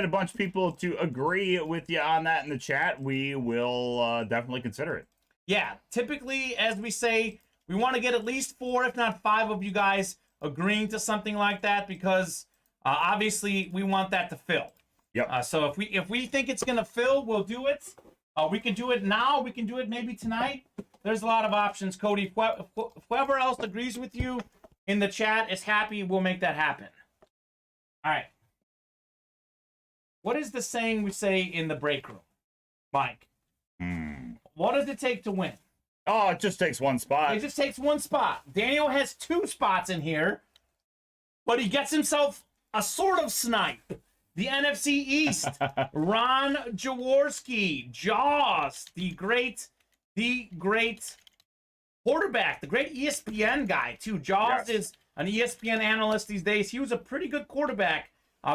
a bunch of people to agree with you on that in the chat, we will definitely consider it. Yeah, typically, as we say, we want to get at least 4, if not 5 of you guys agreeing to something like that because obviously we want that to fill. Yep. So if we think it's going to fill, we'll do it. We can do it now. We can do it maybe tonight. There's a lot of options, Cody. If whoever else agrees with you in the chat is happy, we'll make that happen. All right. What is the saying we say in the break room, Mike? What does it take to win? Oh, it just takes one spot. It just takes 1 spot. Daniel has 2 spots in here, but he gets himself a sort of snipe. The NFC East, Ron Jaworski, Jaws, the great quarterback, the great ESPN guy, too. Jaws is an ESPN analyst these days. He was a pretty good quarterback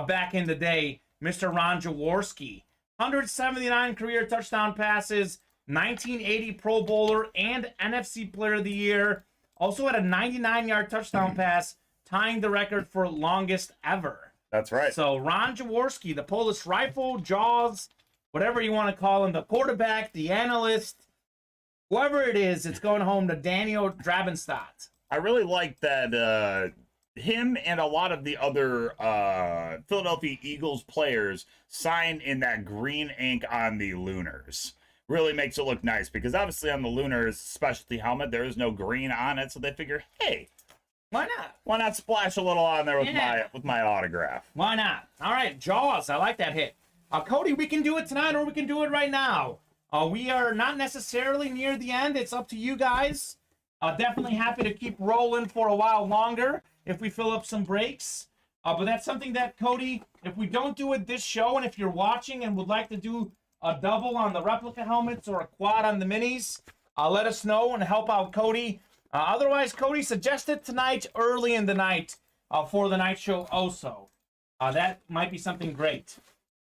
back in the day, Mr. Ron Jaworski. 179 career touchdown passes, 1980 Pro Bowler and NFC Player of the Year. Also had a 99-yard touchdown pass, tying the record for longest ever. That's right. So Ron Jaworski, the Polish Rifle, Jaws, whatever you want to call him, the quarterback, the analyst, whoever it is, it's going home to Daniel Drabenstadt. I really like that him and a lot of the other Philadelphia Eagles players signed in that green ink on the Lunars. Really makes it look nice because obviously on the Lunars specialty helmet, there is no green on it. So they figure, hey, Why not? why not splash a little on there with my autograph? Why not? All right, Jaws. I like that hit. Cody, we can do it tonight or we can do it right now. We are not necessarily near the end. It's up to you guys. Definitely happy to keep rolling for a while longer if we fill up some breaks. But that's something that, Cody, if we don't do it this show and if you're watching and would like to do a double on the replica helmets or a quad on the minis, let us know and help out Cody. Otherwise, Cody, suggest it tonight early in the night for the night show also. That might be something great.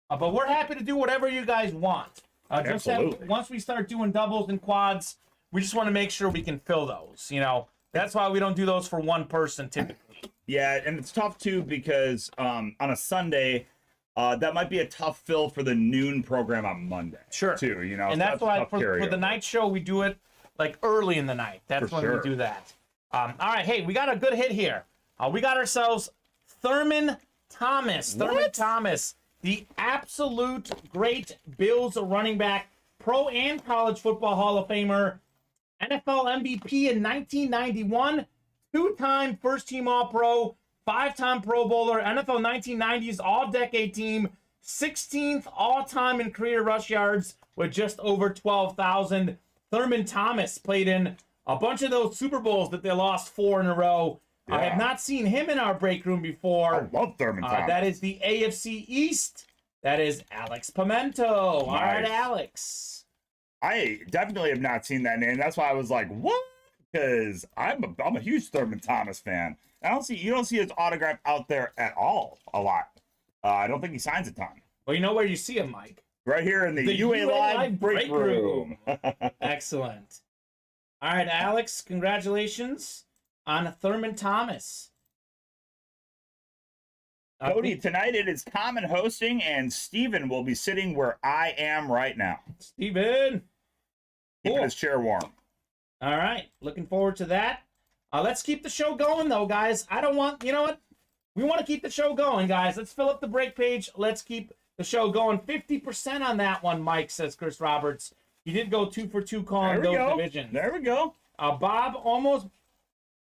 But we're happy to do whatever you guys want. Absolutely. Once we start doing doubles and quads, we just want to make sure we can fill those. You know, that's why we don't do those for one person typically. Yeah, and it's tough too because on a Sunday, that might be a tough fill for the noon program on Monday. Sure. Too, you know. And so that's why tough for the carryover. night show, we do it like early in the night. That's For when sure. we do that. All right, hey, we got a good hit here. We got ourselves Thurman Thomas. Thurman Thomas, the absolute great Bills running back, pro and college football Hall of Famer, NFL MVP in 1991, two-time first-team All-Pro, five-time Pro Bowler, NFL 1990s All-Decade Team, 16th all-time in career rush yards with just over 12,000. Thurman Thomas played in a bunch of those Super Bowls that they lost 4 in a row. I have not seen him in our break room before. I love Thurman Thomas. That is the AFC East. That is Alex Pimento. All right, Nice. Alex. I definitely have not seen that name. That's why I was like, what? Because I'm a huge Thurman Thomas fan. You don't see his autograph out there at all a lot. I don't think he signs a ton. Well, you know where you see him, Mike. Right here in the UA Live break room. Excellent. All right, Alex, congratulations on Thurman Thomas. Cody, tonight it is Kamen hosting, and Steven will be sitting where I am right now. Steven. Keeping Cool. his chair warm. All right, looking forward to that. Let's keep the show going, though, guys. You know what? We want to keep the show going, guys. Let's fill up the break page. Let's keep the show going. 50% on that one, Mike, says Chris Roberts. He did go 2 for 2 calling There we those go. divisions. There we go. Bob almost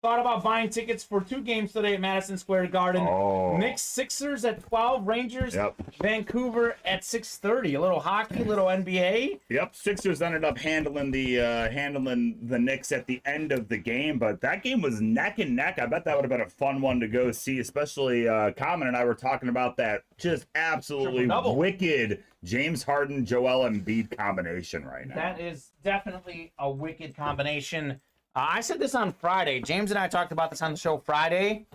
thought about buying tickets for 2 games today at Madison Square Garden. Oh. Knicks Sixers at 12, Rangers Yep. Vancouver at 6:30. A little hockey, a little NBA. Yep, Sixers ended up handling the Knicks at the end of the game, but that game was neck and neck. I bet that would have been a fun one to go see, especially Kamen and I were talking about that just absolutely Triple-double. wicked James Harden, Joel Embiid combination right now. That is definitely a wicked combination. I said this on Friday. James and I talked about this on the show Friday.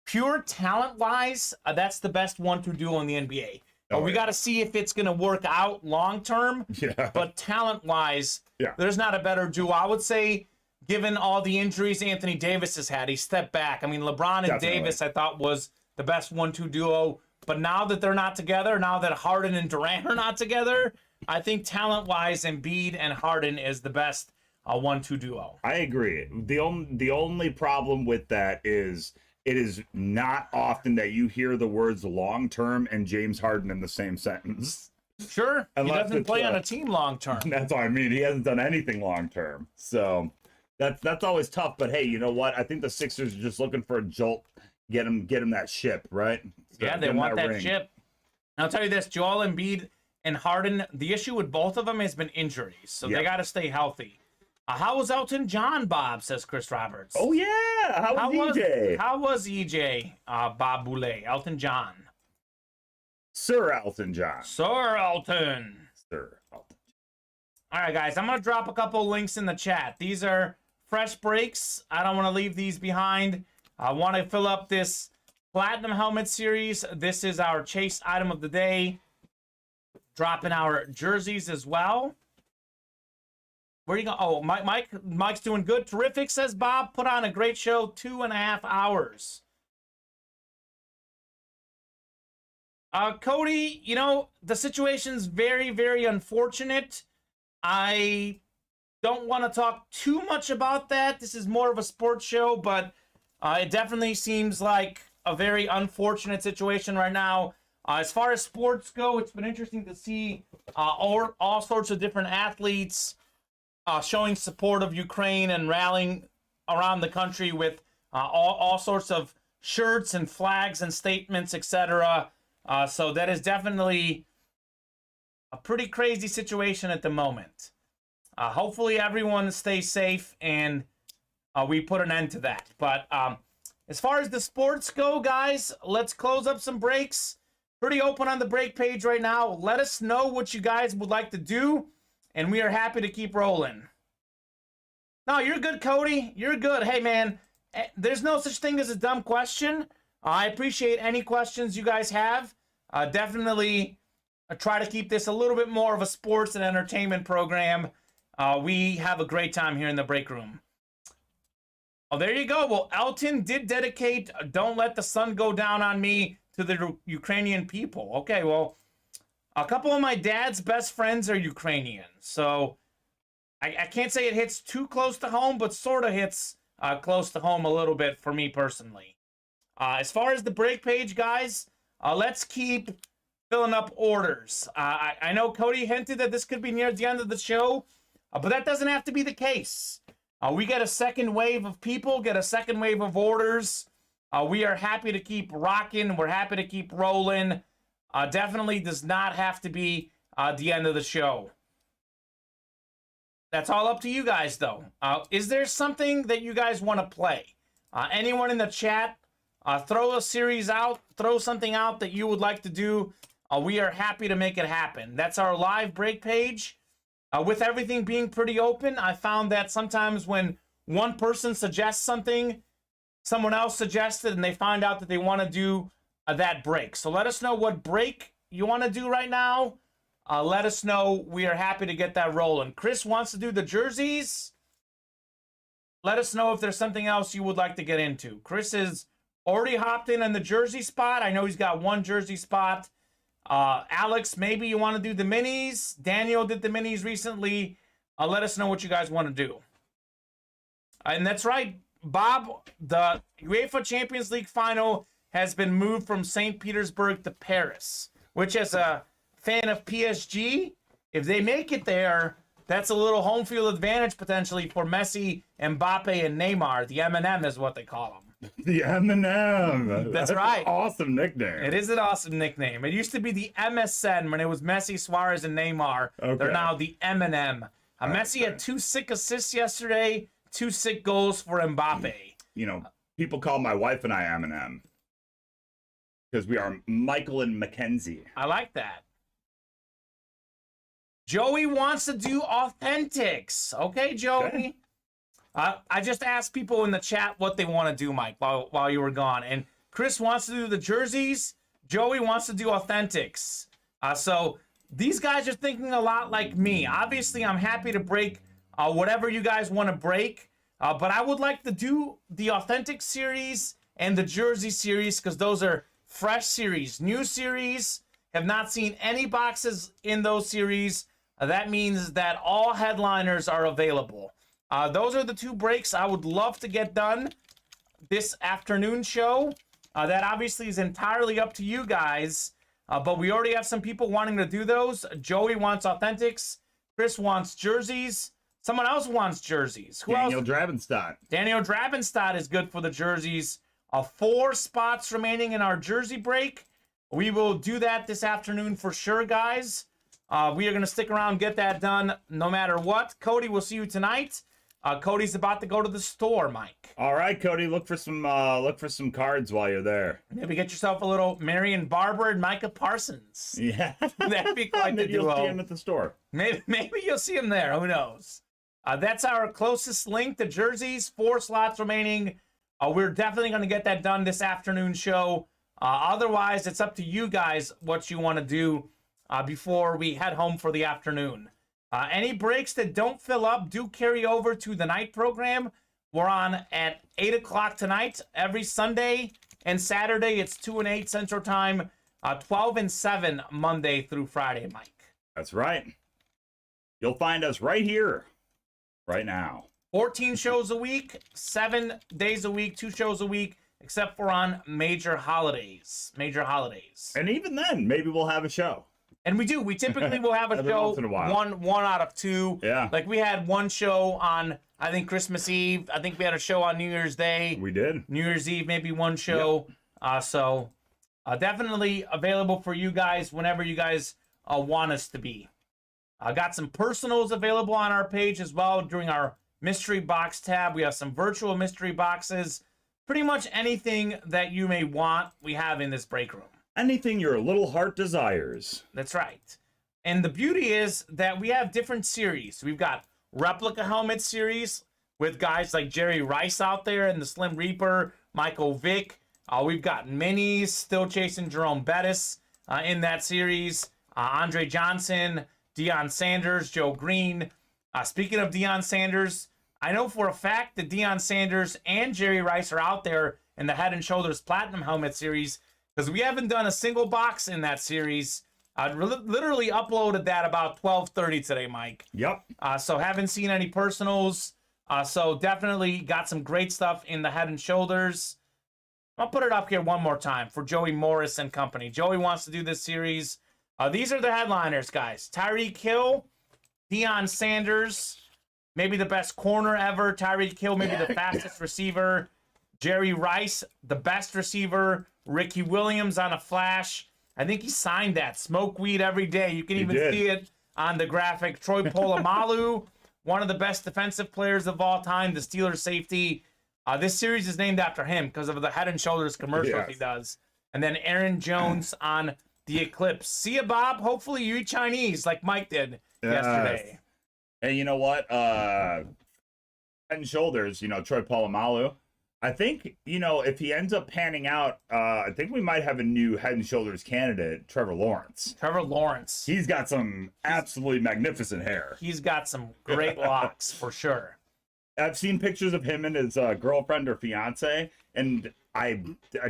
Pure talent-wise, that's the best 1-2 duo in the NBA. Oh, we yeah. got to see if it's going to work out long-term. Yeah. But talent-wise, Yeah. there's not a better duo. I would say, given all the injuries Anthony Davis has had, he stepped back. I mean, LeBron and Definitely. Davis, I thought, was the best 1-2 duo. But now that they're not together, now that Harden and Durant are not together, I think talent-wise, Embiid and Harden is the best 1-2 duo. I agree. The only problem with that is it is not often that you hear the words long term and James Harden in the same sentence. Sure, he Unless doesn't it's, play on a team long-term. That's what I mean. He hasn't done anything long term. So that's always tough. But hey, you know what? I think the Sixers are just looking for a jolt. Get him that ship, right? Yeah, they Get him want that ring. chip. And I'll tell you this, Joel Embiid and Harden, the issue with both of them has been injuries, so Yeah. they got to stay healthy. How was Elton John, Bob, says Chris Roberts. Oh yeah. How was EJ? How was EJ, Bob Boulay, Elton John? Sir Elton John. Sir Elton. Sir Elton. All right, guys, I'm going to drop a couple links in the chat. These are fresh breaks. I don't want to leave these behind. I want to fill up this Platinum Helmet Series. This is our chase item of the day. Dropping our jerseys as well. Where are you going? Oh, Mike's doing good. Terrific, says Bob. Put on a great show, 2.5 hours. Cody, you know, the situation's very, very unfortunate. I don't want to talk too much about that. This is more of a sports show, but it definitely seems like a very unfortunate situation right now. As far as sports go, it's been interesting to see all sorts of different athletes showing support of Ukraine and rallying around the country with all sorts of shirts and flags and statements, etc. So that is definitely a pretty crazy situation at the moment. Hopefully everyone stays safe and we put an end to that. But as far as the sports go, guys, let's close up some breaks. Pretty open on the break page right now. Let us know what you guys would like to do, and we are happy to keep rolling. No, you're good, Cody. You're good. Hey, man, there's no such thing as a dumb question. I appreciate any questions you guys have. Definitely try to keep this a little bit more of a sports and entertainment program. We have a great time here in the break room. Oh, there you go. Well, Elton did dedicate Don't Let the Sun Go Down on Me to the Ukrainian people. Okay, well, a couple of my dad's best friends are Ukrainian, so I can't say it hits too close to home, but sort of hits close to home a little bit for me personally. As far as the break page, guys, let's keep filling up orders. I know Cody hinted that this could be near the end of the show, but that doesn't have to be the case. We get a second wave of people, get a second wave of orders. We are happy to keep rocking. We're happy to keep rolling. Definitely does not have to be the end of the show. That's all up to you guys, though. Is there something that you guys want to play? Anyone in the chat, throw a series out, throw something out that you would like to do. We are happy to make it happen. That's our live break page. With everything being pretty open, I found that sometimes when one person suggests something, someone else suggested, and they find out that they want to do that break. So let us know what break you want to do right now. Let us know. We are happy to get that rolling. Chris wants to do the jerseys. Let us know if there's something else you would like to get into. Chris is already hopped in on the jersey spot. I know he's got one jersey spot. Alex, maybe you want to do the minis. Daniel did the minis recently. Let us know what you guys want to do. And that's right, Bob, the UEFA Champions League final has been moved from St. Petersburg to Paris, which, as a fan of PSG, if they make it there, that's a little home field advantage potentially for Messi, Mbappe, and Neymar. The M&M is what they call them. The M&M. That's right. An awesome nickname. It is an awesome nickname. It used to be the MSN when it was Messi, Suarez, and Neymar. Okay. They're now the M&M. Messi had 2 sick assists yesterday, 2 sick goals for Mbappe. You know, people call my wife and I M&M because we are Michael and Mackenzie. I like that. Joey wants to do authentics. Okay, Joey. Okay. I just asked people in the chat what they want to do, Mike, while you were gone. And Chris wants to do the jerseys. Joey wants to do authentics. So these guys are thinking a lot like me. Obviously, I'm happy to break whatever you guys want to break. But I would like to do the authentic series and the jersey series because those are fresh series. New series, have not seen any boxes in those series. That means that all headliners are available. Those are the 2 breaks I would love to get done this afternoon show. That obviously is entirely up to you guys. But we already have some people wanting to do those. Joey wants authentics. Chris wants jerseys. Someone else wants jerseys. Who Daniel else? Drabenstadt. Daniel Drabenstadt is good for the jerseys. 4 spots remaining in our jersey break. We will do that this afternoon for sure, guys. We are going to stick around, get that done no matter what. Cody, we'll see you tonight. Cody's about to go to the store, Mike. All right, Cody, look for some cards while you're there. Maybe get yourself a little Marion Barber and Micah Parsons. Yeah, That'd be quite the maybe you'll see duo. him at the store. Maybe you'll see him there. Who knows? That's our closest link to jerseys. 4 slots remaining. We're definitely going to get that done this afternoon show. Otherwise, it's up to you guys what you want to do before we head home for the afternoon. Any breaks that don't fill up do carry over to the night program. We're on at 8 o'clock tonight. Every Sunday and Saturday, it's 2 and 8 Central Time, 12 and 7 Monday through Friday, Mike. That's right. You'll find us right here, right now. 14 shows a week, 7 days a week, 2 shows a week, except for on major holidays. And even then, maybe we'll have a show. And we do. We typically will have a Every show once in a while. one out of 2. Yeah. Like we had one show on, I think, Christmas Eve. I think we had a show on New Year's Day. We did. New Year's Eve, maybe one show. So definitely available for you guys whenever you guys want us to be. Got some personals available on our page as well during our mystery box tab. We have some virtual mystery boxes. Pretty much anything that you may want, we have in this break room. Anything your little heart desires. That's right. And the beauty is that we have different series. We've got replica helmet series. with guys like Jerry Rice out there and the Slim Reaper, Michael Vick. We've got minis still chasing Jerome Bettis in that series. Andre Johnson, Deion Sanders, Joe Green. Speaking of Deion Sanders, I know for a fact that Deion Sanders and Jerry Rice are out there in the Head and Shoulders Platinum Helmet series because we haven't done a single box in that series. I literally uploaded that about 12:30 today, Mike. Yep. So haven't seen any personals. So definitely got some great stuff in the Head and Shoulders. I'll put it up here one more time for Joey Morris and company. Joey wants to do this series. These are the headliners, guys. Tyreek Hill, Deion Sanders, maybe the best corner ever. Tyreek Hill, maybe the fastest receiver. Jerry Rice, the best receiver. Ricky Williams on a flash. I think he signed that. Smoke weed every day. You can even see it on the graphic. Troy Polamalu, one of the best defensive players of all time, the Steelers safety. This series is named after him because of the Head and Shoulders commercials he does. And then Aaron Jones on the Eclipse. See ya, Bob. Hopefully you eat Chinese like Mike did yesterday. And you know what? Head and Shoulders, Troy Polamalu. I think, if he ends up panning out, I think we might have a new Head and Shoulders candidate, Trevor Lawrence. Trevor Lawrence. He's got some absolutely magnificent hair. He's got some great locks for sure. I've seen pictures of him and his girlfriend or fiance, and I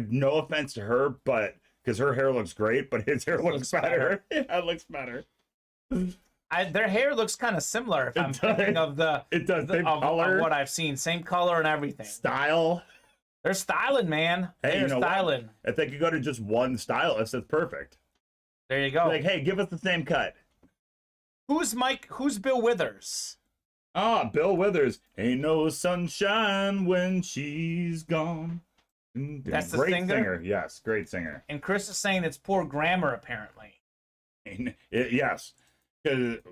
no offense to her, but because her hair looks great, but his hair looks better. Yeah, it looks better. Their hair looks kind of similar if I'm thinking of the color of what I've seen. Same color and everything. Style. They're styling, man. Hey, They're styling. What? If they could go to just one stylist, that's perfect. There you go. Like, hey, give us the same cut. Who's Bill Withers? Bill Withers. Ain't no sunshine when she's gone. That's the great singer? Yes, great singer. And Chris is saying it's poor grammar, apparently. Yes.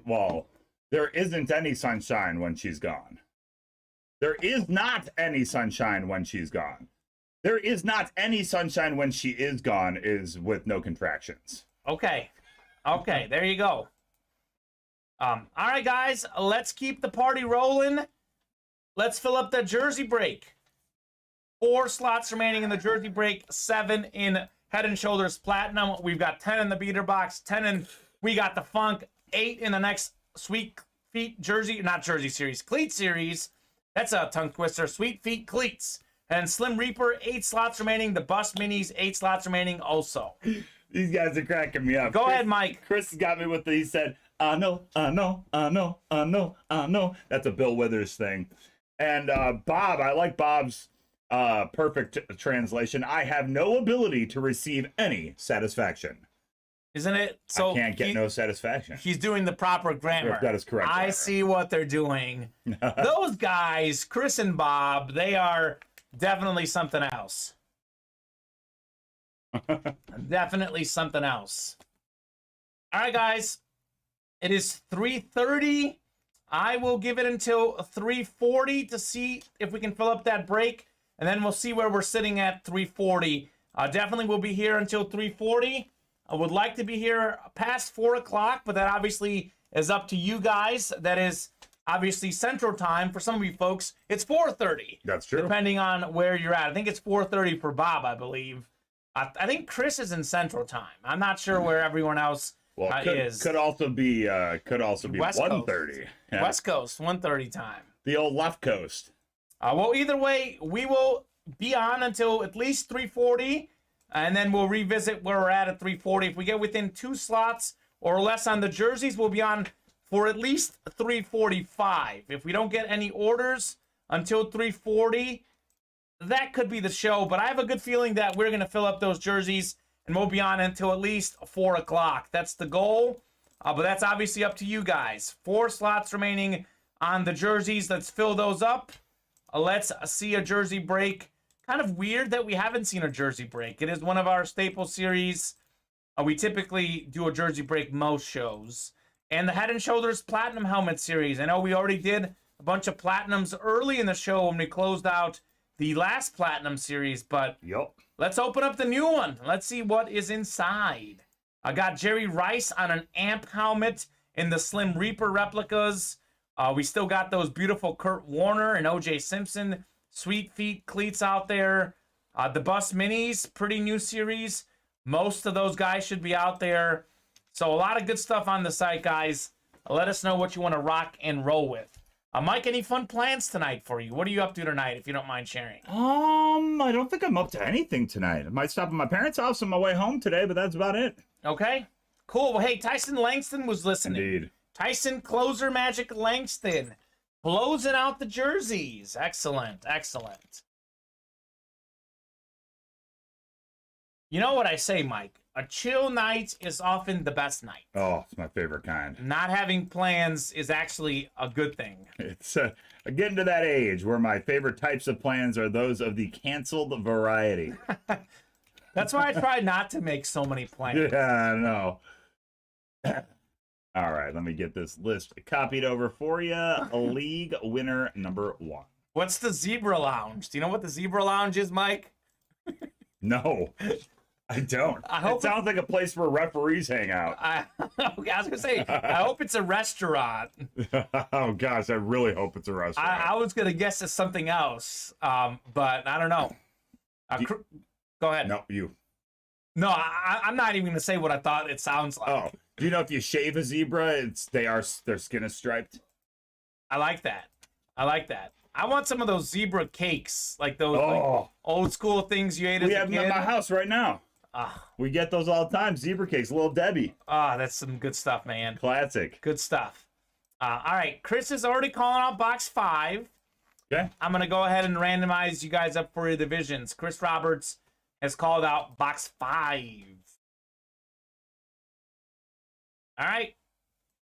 Well, there isn't any sunshine when she's gone. There is not any sunshine when she's gone. There is not any sunshine when she is gone is with no contractions. Okay, there you go. All right, guys, let's keep the party rolling. Let's fill up that jersey break. 4 slots remaining in the jersey break, 7 in Head and Shoulders Platinum. We've got 10 in the beater box, 10 in We Got the Funk, 8 in the next Sweet Feet Cleat series. That's a tongue twister. Sweet Feet Cleats. And Slim Reaper, 8 slots remaining. The Bust Minis, 8 slots remaining also. These guys are cracking me up. Go ahead, Mike. Chris got me with he said, I know. That's a Bill Withers thing. And Bob, I like Bob's perfect translation. I have no ability to receive any satisfaction. Isn't it? So I can't get no satisfaction. He's doing the proper grammar. That is correct. I see what they're doing. Those guys, Chris and Bob, they are definitely something else. Definitely something else. All right, guys. It is 3:30. I will give it until 3:40 to see if we can fill up that break, and then we'll see where we're sitting at 3:40. Definitely will be here until 3:40. I would like to be here past 4 o'clock, but that obviously is up to you guys. That is obviously Central Time. For some of you folks, it's 4:30. That's true. Depending on where you're at. I think it's 4:30 for Bob, I believe. I think Chris is in Central Time. I'm not sure where everyone else is. Could also be West 1:30. Yeah. West Coast, 1:30 time. The old left coast. Well, either way, we will be on until at least 3:40. And then we'll revisit where we're at 3:40. If we get within 2 slots or less on the jerseys, we'll be on for at least 3:45. If we don't get any orders until 3:40, that could be the show. But I have a good feeling that we're going to fill up those jerseys, and we'll be on until at least 4 o'clock. That's the goal. But that's obviously up to you guys. 4 slots remaining on the jerseys. Let's fill those up. Let's see a jersey break. Kind of weird that we haven't seen a jersey break. It is one of our staple series. We typically do a jersey break most shows. And the Head and Shoulders Platinum Helmet series. I know we already did a bunch of Platinums early in the show when we closed out the last Platinum series. But let's open up the new one. Let's see what is inside. I got Jerry Rice on an AMP helmet in the Slim Reaper replicas. We still got those beautiful Kurt Warner and OJ Simpson Sweet Feet cleats out there. The Bus Minis, pretty new series. Most of those guys should be out there. So a lot of good stuff on the site, guys. Let us know what you want to rock and roll with. Mike, any fun plans tonight for you? What are you up to tonight, if you don't mind sharing? I don't think I'm up to anything tonight. I might stop at my parents' house on my way home today, but that's about it. Okay, cool. Well, hey, Tyson Langston was listening. Indeed. Tyson Closer Magic Langston closing out the jerseys. Excellent, excellent. You know what I say, Mike? A chill night is often the best night. Oh, it's my favorite kind. Not having plans is actually a good thing. It's getting to that age where my favorite types of plans are those of the canceled variety. That's why I try not to make so many plans. Yeah, I know. All right, let me get this list copied over for you. League winner number 1. What's the Zebra Lounge? Do you know what the Zebra Lounge is, Mike? No, I don't. It sounds like a place where referees hang out. I was going to say, I hope it's a restaurant. Oh, gosh, I really hope it's a restaurant. I was going to guess it's something else, but I don't know. Go ahead. No, you. No, I'm not even going to say what I thought it sounds like. Oh, do you know if you shave a zebra, their skin is striped? I like that. I like that. I want some of those zebra cakes, like those like, old school things you ate as a kid. We have them at my house right now. We get those all the time. Zebra cakes, Little Debbie. That's some good stuff, man. Classic. Good stuff. All right, Chris is already calling out box 5. Okay. I'm going to go ahead and randomize you guys up for your divisions. Chris Roberts has called out box 5. All right.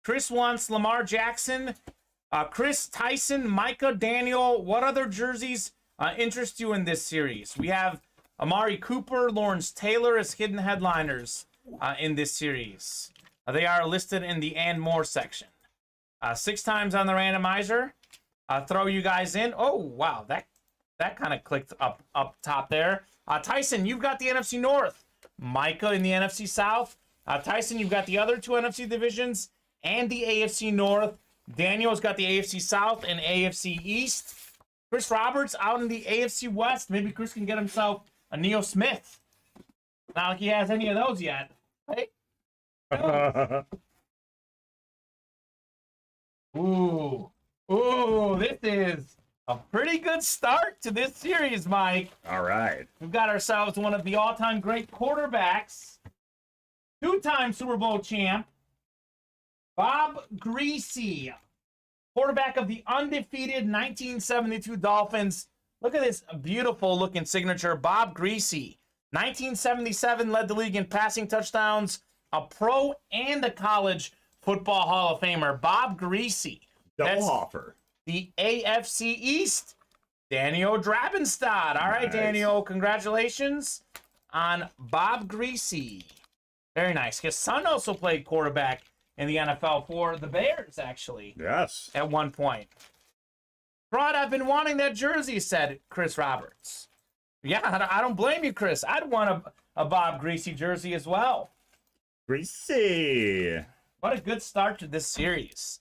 Chris wants Lamar Jackson. Chris, Tyson, Micah, Daniel, what other jerseys interest you in this series? We have Amari Cooper, Lawrence Taylor as hidden headliners in this series. They are listed in the and more section. 6 times on the randomizer. Throw you guys in. Oh, wow. That kind of clicked up top there. Tyson, you've got the NFC North. Micah in the NFC South. Tyson, you've got the other 2 NFC divisions and the AFC North. Daniel's got the AFC South and AFC East. Chris Roberts out in the AFC West. Maybe Chris can get himself a Neo Smith. Not like he has any of those yet. Hey. Ooh, this is a pretty good start to this series, Mike. All right. We've got ourselves one of the all-time great quarterbacks, 2-time Super Bowl champ, Bob Greasy, quarterback of the undefeated 1972 Dolphins. Look at this beautiful-looking signature. Bob Greasy, 1977, led the league in passing touchdowns, a pro and a college football Hall of Famer. Bob Greasy. Double offer. The AFC East, Daniel Drabenstad. All right, Nice. Daniel, congratulations on Bob Greasy. Very nice. His son also played quarterback in the NFL for the Bears, actually. Yes. At one point. Rod, I've been wanting that jersey, said Chris Roberts. Yeah, I don't blame you, Chris. I'd want a Bob Greasy jersey as well. Greasy. What a good start to this series.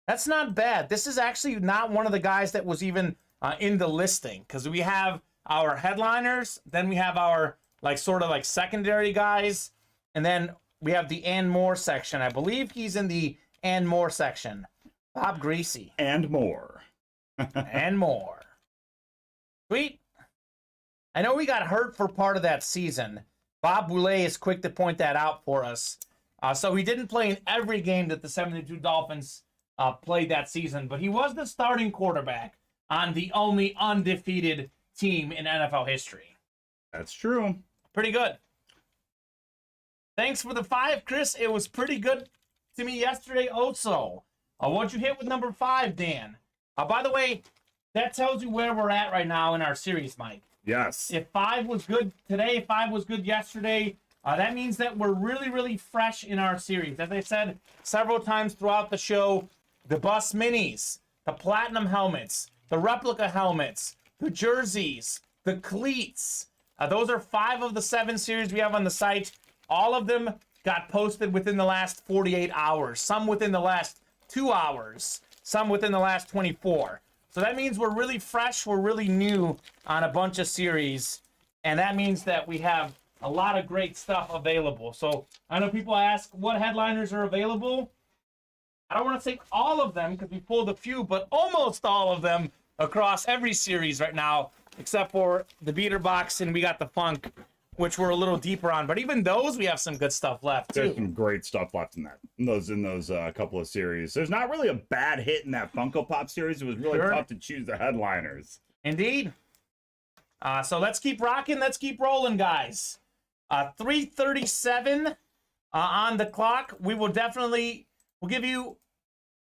That's not bad. This is actually not one of the guys that was even in the listing, because we have our headliners, then we have our sort of secondary guys, and then we have the and more section. I believe he's in the and more section. Bob Greasy. And more. And more. Sweet. I know we got hurt for part of that season. Bob Boulay is quick to point that out for us. So he didn't play in every game that the 72 Dolphins played that season, but he was the starting quarterback on the only undefeated team in NFL history. That's true. Pretty good. Thanks for the 5, Chris. It was pretty good to me yesterday also. What'd you hit with number 5, Dan? By the way, that tells you where we're at right now in our series, Mike. Yes. If 5 was good today, 5 was good yesterday, that means that we're really, really fresh in our series. As I said several times throughout the show, the Bus Minis, the Platinum helmets, the replica helmets, the jerseys, the cleats. Those are 5 of the 7 series we have on the site. All of them got posted within the last 48 hours, some within the last 2 hours. some within the last 24. So that means we're really fresh, we're really new on a bunch of series, and that means that we have a lot of great stuff available. So I know people ask what headliners are available. I don't want to say all of them because we pulled a few, but almost all of them across every series right now, except for the beater box, and we got the Funk, which we're a little deeper on. But even those, we have some good stuff left too. There's some great stuff left in that. In those couple of series. There's not really a bad hit in that Funko Pop series. It was really tough to choose the headliners. Indeed. So let's keep rocking. Let's keep rolling, guys. 3:37 on the clock. We'll give you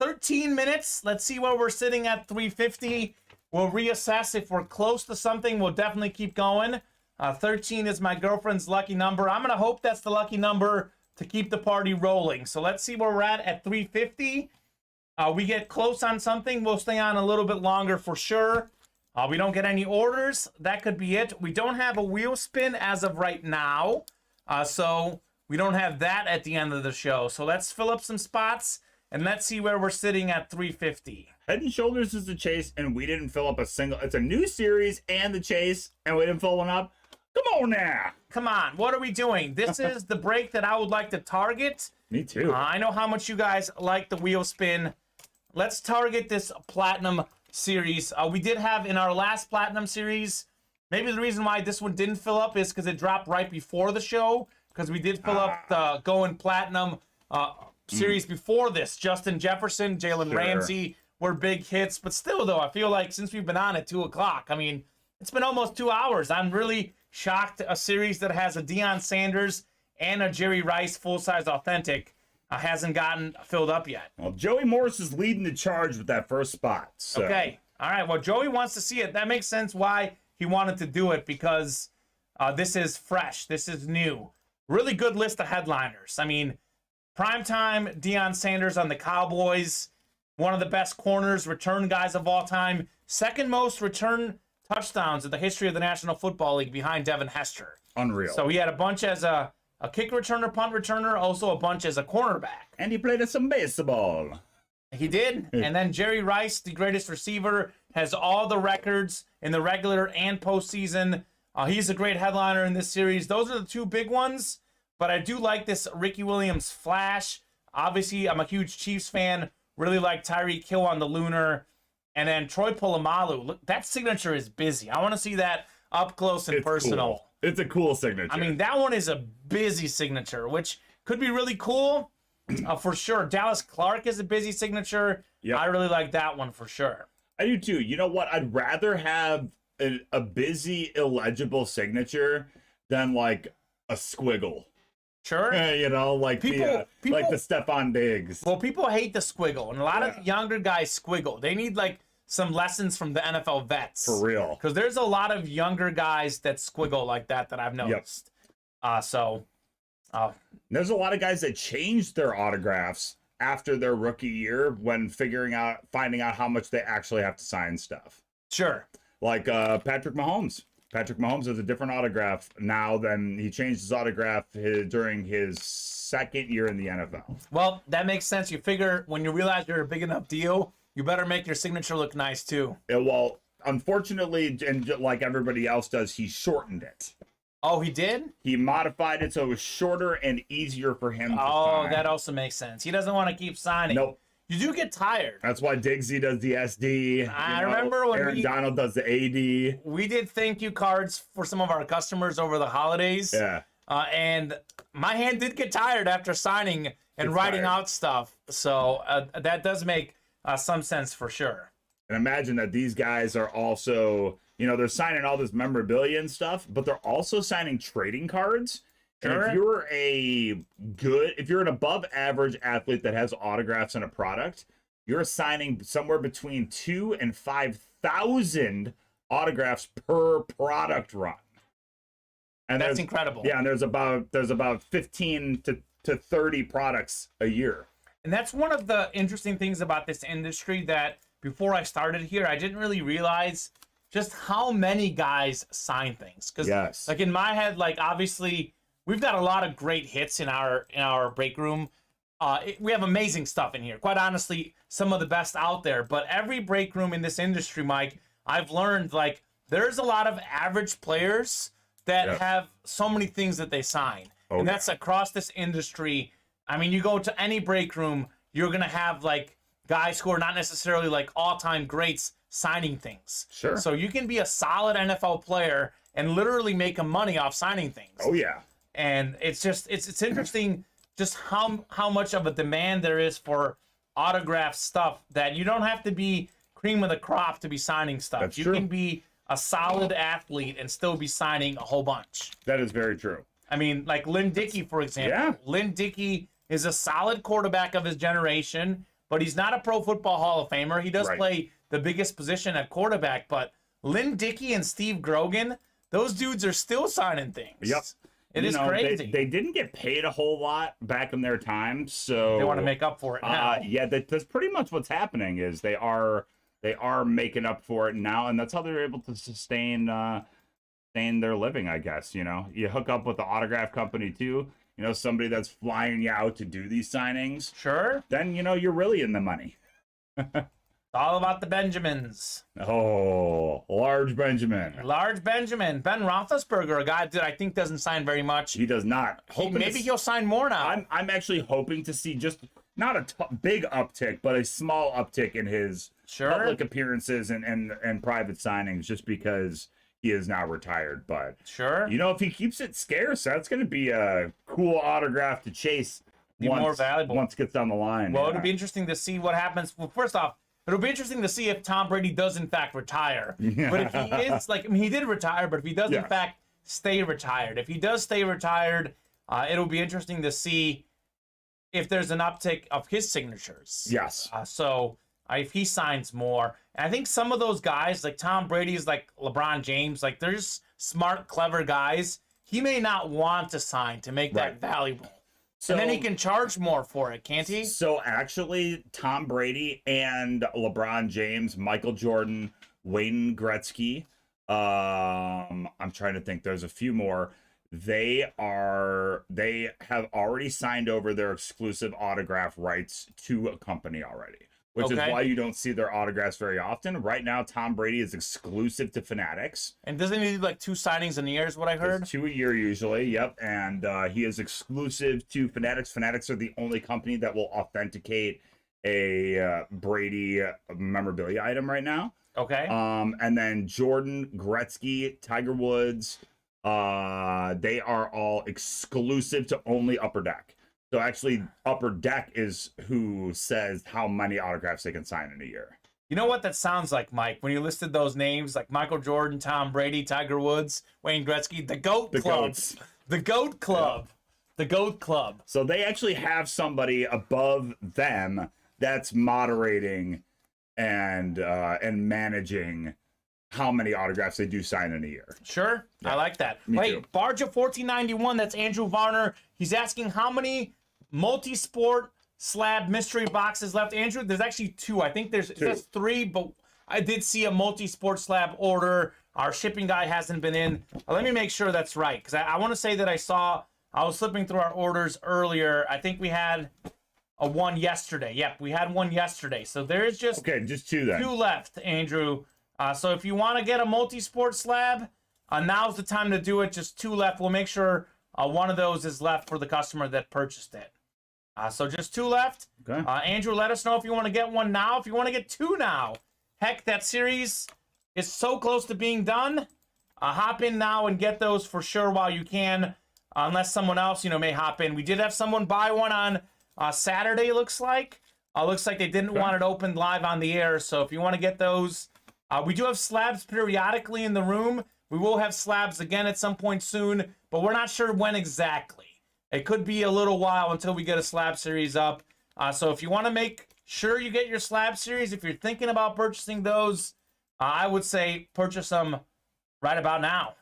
13 minutes. Let's see where we're sitting at 3:50. We'll reassess. If we're close to something, we'll definitely keep going. 13 is my girlfriend's lucky number. I'm going to hope that's the lucky number to keep the party rolling. So let's see where we're at 3:50. We get close on something, we'll stay on a little bit longer for sure. We don't get any orders. That could be it. We don't have a wheel spin as of right now. So we don't have that at the end of the show. So let's fill up some spots and let's see where we're sitting at 3:50. Head and Shoulders is the chase, and we didn't fill up a single. It's a new series and the chase, and we didn't fill one up. Come on now. Come on. What are we doing? This is the break that I would like to target. Me too. I know how much you guys like the wheel spin. Let's target this Platinum series. We did have in our last Platinum series, maybe the reason why this one didn't fill up is because it dropped right before the show, because we did fill up the Going Platinum series before this. Justin Jefferson, Jalen Ramsey were big hits, but still though, I feel like since we've been on at 2 o'clock, I mean, it's been almost 2 hours. I'm really shocked a series that has a Deion Sanders and a Jerry Rice full-size authentic hasn't gotten filled up yet. Well, Joey Morris is leading the charge with that first spot. So. Okay. All right. Well, Joey wants to see it. That makes sense why he wanted to do it, because this is fresh. This is new. Really good list of headliners. I mean, primetime Deion Sanders on the Cowboys, one of the best corners, return guys of all time, second most return touchdowns in the history of the National Football League behind Devin Hester. Unreal. So he had a bunch as a kick returner, punt returner, also a bunch as a cornerback. And he played some baseball. He did. And then Jerry Rice, the greatest receiver, has all the records in the regular and postseason. He's a great headliner in this series. Those are the two big ones. But I do like this Ricky Williams Flash. Obviously, I'm a huge Chiefs fan. Really like Tyreek Hill on the Lunar. And then Troy Polamalu. Look, that signature is busy. I want to see that up close and personal. Cool. It's a cool signature. I mean, that one is a busy signature, which could be really cool for sure. Dallas Clark is a busy signature. Yep. I really like that one for sure. I do too. You know what? I'd rather have a busy, illegible signature than like a squiggle. Sure. You know, like people, like the Stephon Diggs. Well, people hate the squiggle, and a lot of younger guys squiggle. They need like some lessons from the NFL vets. For real. Because there's a lot of younger guys that squiggle like that I've noticed. Yep. There's a lot of guys that changed their autographs after their rookie year when finding out how much they actually have to sign stuff. Sure. Like Patrick Mahomes. Patrick Mahomes has a different autograph now than he changed his autograph during his second year in the NFL. Well, that makes sense. You figure when you realize you're a big enough deal, you better make your signature look nice too. Yeah, well, unfortunately, and like everybody else does, he shortened it. Oh, he did? He modified it so it was shorter and easier for him to sign. Oh, that also makes sense. He doesn't want to keep signing. Nope. You do get tired. That's why Diggsy does the SD. I remember when Aaron Donald does the AD. We did thank you cards for some of our customers over the holidays. Yeah. And my hand did get tired after signing and writing out stuff. So that does make some sense for sure. And imagine that these guys are also, they're signing all this memorabilia and stuff, but they're also signing trading cards. Sure. And if you're an above average athlete that has autographs in a product, you're signing somewhere between 2,000 and 5,000 autographs per product run. And that's incredible. Yeah, and there's about 15 to 30 products a year. And that's one of the interesting things about this industry that before I started here, I didn't really realize just how many guys sign things. Because like in my head, like obviously we've got a lot of great hits in our break room. we have amazing stuff in here. Quite honestly, some of the best out there. But every break room in this industry, Mike, I've learned, like, there's a lot of average players that have so many things that they sign. And that's across this industry. I mean, you go to any break room, you're going to have, like, guys who are not necessarily, like, all-time greats signing things. Sure. So you can be a solid NFL player and literally make money off signing things. Oh, yeah. And it's just, it's interesting just how much of a demand there is for autograph stuff, that you don't have to be cream of the crop to be signing stuff. That's you true. can be a solid athlete and still be signing a whole bunch. That is very true. I mean, like Lynn Dickey, for example. Yeah. Lynn Dickey is a solid quarterback of his generation, but he's not a Pro Football Hall of Famer. He does play the biggest position at quarterback, but Lynn Dickey and Steve Grogan, those dudes are still signing things. Yep. It is crazy. They didn't get paid a whole lot back in their time, so They want to make up for it now. Yeah, that's pretty much what's happening. Is they are making up for it now, and that's how they're able to sustain their living, I guess. You know, you hook up with the autograph company too. You know, somebody that's flying you out to do these signings. Sure. Then you know you're really in the money. It's all about the Benjamins. Oh, large Benjamin. Large Benjamin. Ben Roethlisberger, a guy that I think doesn't sign very much. He does not. Maybe he'll sign more now. I'm actually hoping to see just not a big uptick, but a small uptick in his public appearances and private signings, just because he is now retired. But you know, if he keeps it scarce, that's going to be a cool autograph to chase. More valuable once it gets down the line. Well, it'll be interesting to see what happens. Well, first off, it'll be interesting to see if Tom Brady does in fact retire. But if he is, like, I mean, he did retire, but if he does in fact stay retired, if he does stay retired, it'll be interesting to see if there's an uptick of his signatures. Yes. So if he signs more, and I think some of those guys, like Tom Brady's, like LeBron James, like they're just smart, clever guys. He may not want to sign to make that valuable. So, and then he can charge more for it, can't he? So actually, Tom Brady and LeBron James, Michael Jordan, Wayne Gretzky, I'm trying to think, there's a few more. They have already signed over their exclusive autograph rights to a company already, which is why you don't see their autographs very often. Right now, Tom Brady is exclusive to Fanatics. And doesn't he do like 2 signings in a year is what I heard? It's 2 a year usually, yep. And he is exclusive to Fanatics. Fanatics are the only company that will authenticate a Brady memorabilia item right now. Okay. And then Jordan, Gretzky, Tiger Woods, they are all exclusive to only Upper Deck. So actually, Upper Deck is who says how many autographs they can sign in a year. You know what that sounds like, Mike? When you listed those names, like Michael Jordan, Tom Brady, Tiger Woods, Wayne Gretzky, the GOAT Club. Goats. The GOAT Club. Yeah. The GOAT Club. So they actually have somebody above them that's moderating and managing how many autographs they do sign in a year. Sure. Yeah. I like that. Me Wait, too. Barja1491, that's Andrew Varner. He's asking how many multi-sport slab mystery boxes left. Andrew, there's actually 2. I think it says 3, but I did see a multi-sport slab order. Our shipping guy hasn't been in. Let me make sure that's right, because I want to say that I was flipping through our orders earlier. I think we had a one yesterday. Yep, we had one yesterday. So there's just 2 then. 2 left, Andrew. So if you want to get a multi-sport slab, now's the time to do it. Just 2 left. We'll make sure one of those is left for the customer that purchased it. So just 2 left. Okay. Andrew, let us know if you want to get one now. If you want to get 2 now. Heck, that series is so close to being done. Hop in now and get those for sure while you can. Unless someone else, may hop in. We did have someone buy one on Saturday, it looks like. Looks like they didn't want it opened live on the air. So if you want to get those, we do have slabs periodically in the room. We will have slabs again at some point soon, but we're not sure when exactly. It could be a little while until we get a slab series up. So if you want to make sure you get your slab series, if you're thinking about purchasing those, I would say purchase them right about now.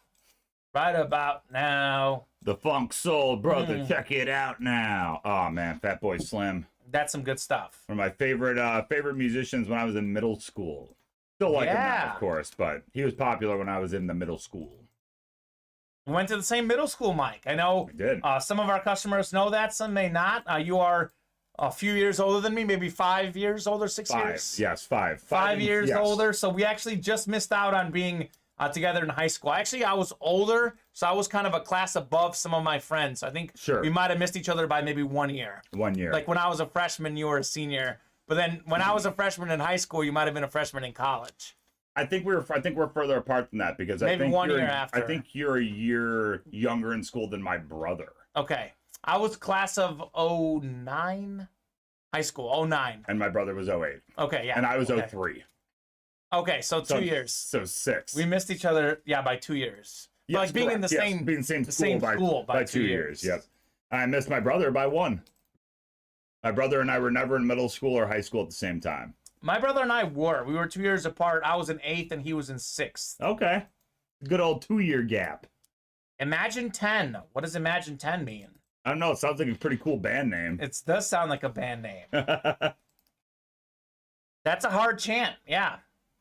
Right about now. The Funk Soul Brother, check it out now. Oh man, Fatboy Slim. That's some good stuff. One of my favorite musicians when I was in middle school. Still like him now, of course, but he was popular when I was in the middle school. We went to the same middle school, Mike. I know we did. Some of our customers know that, some may not. You are a few years older than me, maybe 5 years older, 6 5. years. Yes, 5. 5 years yes. older. So we actually just missed out on being together in high school. Actually, I was older, so I was kind of a class above some of my friends. I think Sure. we might have missed each other by maybe 1 year. 1 year. Like when I was a freshman, you were a senior. But then when I was a freshman in high school, you might have been a freshman in college. I think we're further apart than that because Maybe I think 1 you're, year after. I think you're a year younger in school than my brother. Okay. I was class of 09, high school, 09. And my brother was 08. Okay, yeah. And I was okay. 03. Okay, so 2 years. So 6. We missed each other, by 2 years. But Yes, like being in the correct. Yes, same, being in the same the school, same by, school by 2 years. Yep. I missed my brother by 1. My brother and I were never in middle school or high school at the same time. My brother and I were. We were 2 years apart. I was in 8th and he was in 6th. Okay. Good old 2-year gap. Imagine 10. What does Imagine 10 mean? I don't know. It sounds like a pretty cool band name. It does sound like a band name. That's a hard chant. Yeah.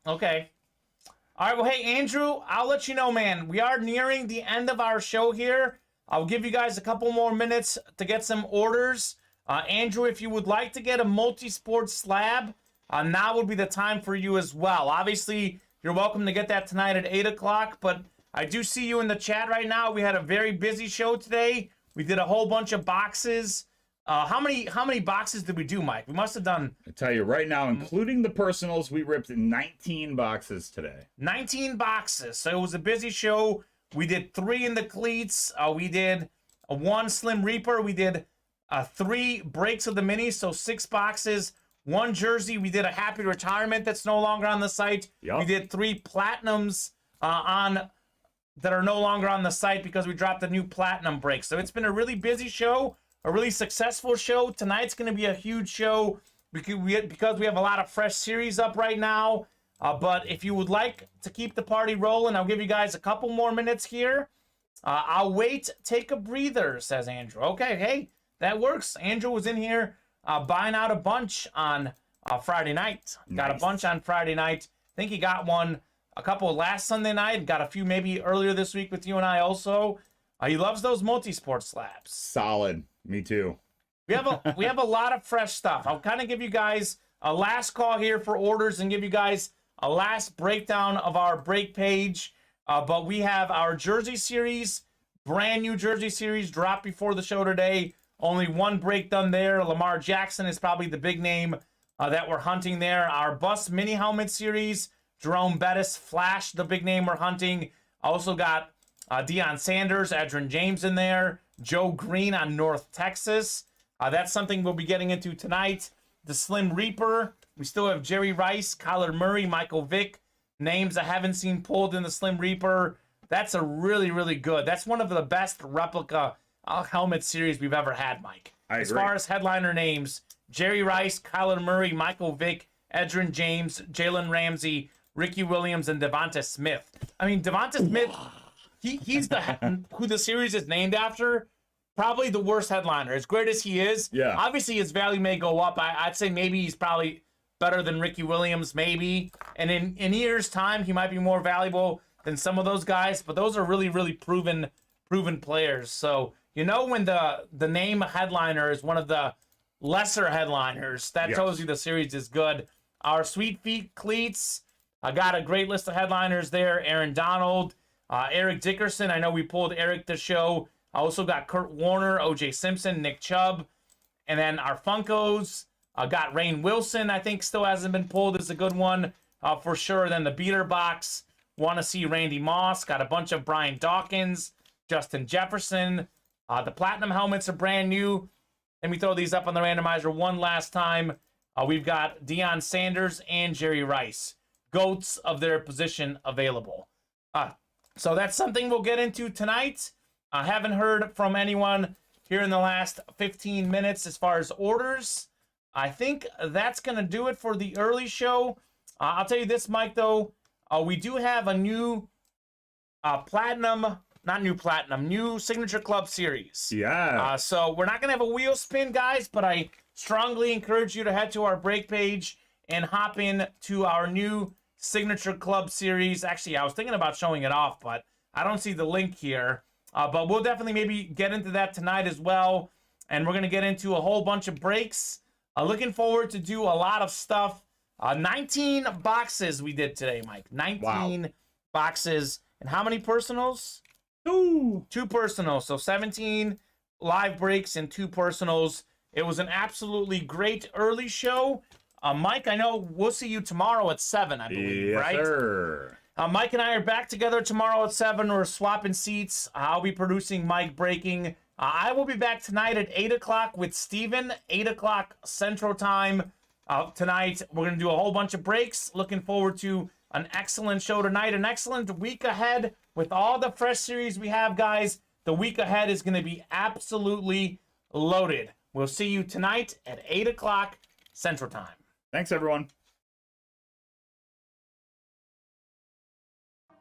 Okay. All right. Well, hey, Andrew, I'll let you know, man. We are nearing the end of our show here. I'll give you guys a couple more minutes to get some orders. Andrew, if you would like to get a multi-sport slab, now would be the time for you as well. Obviously, you're welcome to get that tonight at 8 o'clock, but I do see you in the chat right now. We had a very busy show today. We did a whole bunch of boxes. How many boxes did we do, Mike? We must have done... I tell you right now, including the personals, we ripped 19 boxes today. 19 boxes. So it was a busy show. We did 3 in the cleats. We did 1 Slim Reaper. We did 3 breaks of the minis, so 6 boxes. 1 jersey. We did a Happy Retirement that's no longer on the site. Yep. We did 3 platinums that are no longer on the site because we dropped a new platinum break. So it's been a really busy show, a really successful show. Tonight's going to be a huge show because we have a lot of fresh series up right now. But if you would like to keep the party rolling, I'll give you guys a couple more minutes here. I'll wait, take a breather, says Andrew. Okay, hey, that works. Andrew was in here buying out a bunch on Friday night. Got a bunch on Friday night. I think he got one a couple last Sunday night. Got a few maybe earlier this week with you and I also. He loves those multi-sport slabs. Solid. Me too. We have a lot of fresh stuff. I'll kind of give you guys a last call here for orders and give you guys a last breakdown of our break page. But we have our jersey series, brand new jersey series dropped before the show today. Only 1 break done there. Lamar Jackson is probably the big name that we're hunting there. Our bust mini helmet series, Jerome Bettis, Flash, the big name we're hunting. Also got Deion Sanders, Edgerrin James in there. Joe Green on North Texas. That's something we'll be getting into tonight. The Slim Reaper. We still have Jerry Rice, Kyler Murray, Michael Vick. Names I haven't seen pulled in the Slim Reaper. That's a really, really good. That's one of the best replica helmet series we've ever had, Mike. As far as headliner names, Jerry Rice, Kyler Murray, Michael Vick, Edgerrin James, Jalen Ramsey, Ricky Williams, and Devonta Smith. I mean, Devonta Smith, he's who the series is named after. Probably the worst headliner. As great as he is, yeah. Obviously his value may go up. I'd say maybe he's probably better than Ricky Williams, maybe. And in years' time, he might be more valuable than some of those guys. But those are really, really proven players. So you know when the name headliner is one of the lesser headliners, that tells you the series is good. Our Sweet Feet cleats, I got a great list of headliners there. Aaron Donald, Eric Dickerson. I know we pulled Eric the show. I also got Kurt Warner, O.J. Simpson, Nick Chubb. And then our Funkos, got Rainn Wilson, I think still hasn't been pulled, is a good one for sure. Then the beater box, want to see Randy Moss. Got a bunch of Brian Dawkins, Justin Jefferson. The platinum helmets are brand new. Let me throw these up on the randomizer one last time. We've got Deion Sanders and Jerry Rice, GOATs of their position available. So that's something we'll get into tonight. I haven't heard from anyone here in the last 15 minutes as far as orders. I think that's going to do it for the early show. I'll tell you this, Mike, though. We do have a new new Signature Club series. Yeah. So we're not going to have a wheel spin, guys, but I strongly encourage you to head to our break page and hop in to our new Signature Club series. Actually, I was thinking about showing it off, but I don't see the link here. But we'll definitely maybe get into that tonight as well. And we're going to get into a whole bunch of breaks. Looking forward to do a lot of stuff. 19 boxes we did today, Mike. 19 boxes. And how many personals? Two personals. So 17 live breaks and 2 personals. It was an absolutely great early show. Mike, I know we'll see you tomorrow at 7, I believe, right? Yes, sir. Mike and I are back together tomorrow at 7. We're swapping seats. I'll be producing Mike Breaking. I will be back tonight at 8 o'clock with Steven, 8 o'clock Central Time. Tonight, we're going to do a whole bunch of breaks. Looking forward to an excellent show tonight, an excellent week ahead with all the fresh series we have, guys. The week ahead is going to be absolutely loaded. We'll see you tonight at 8 o'clock Central Time. Thanks, everyone.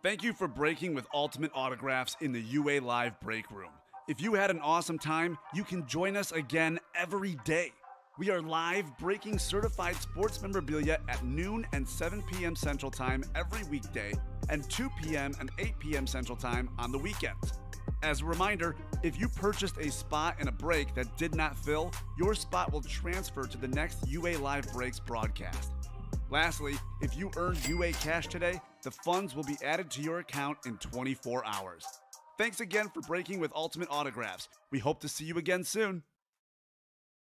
Thank you for breaking with Ultimate Autographs in the UA Live Break Room. If you had an awesome time, you can join us again every day. We are live breaking certified sports memorabilia at noon and 7 p.m. Central Time every weekday, and 2 p.m. and 8 p.m. Central Time on the weekends. As a reminder, if you purchased a spot in a break that did not fill, your spot will transfer to the next UA Live Breaks broadcast. Lastly, if you earned UA cash today, the funds will be added to your account in 24 hours. Thanks again for breaking with Ultimate Autographs. We hope to see you again soon.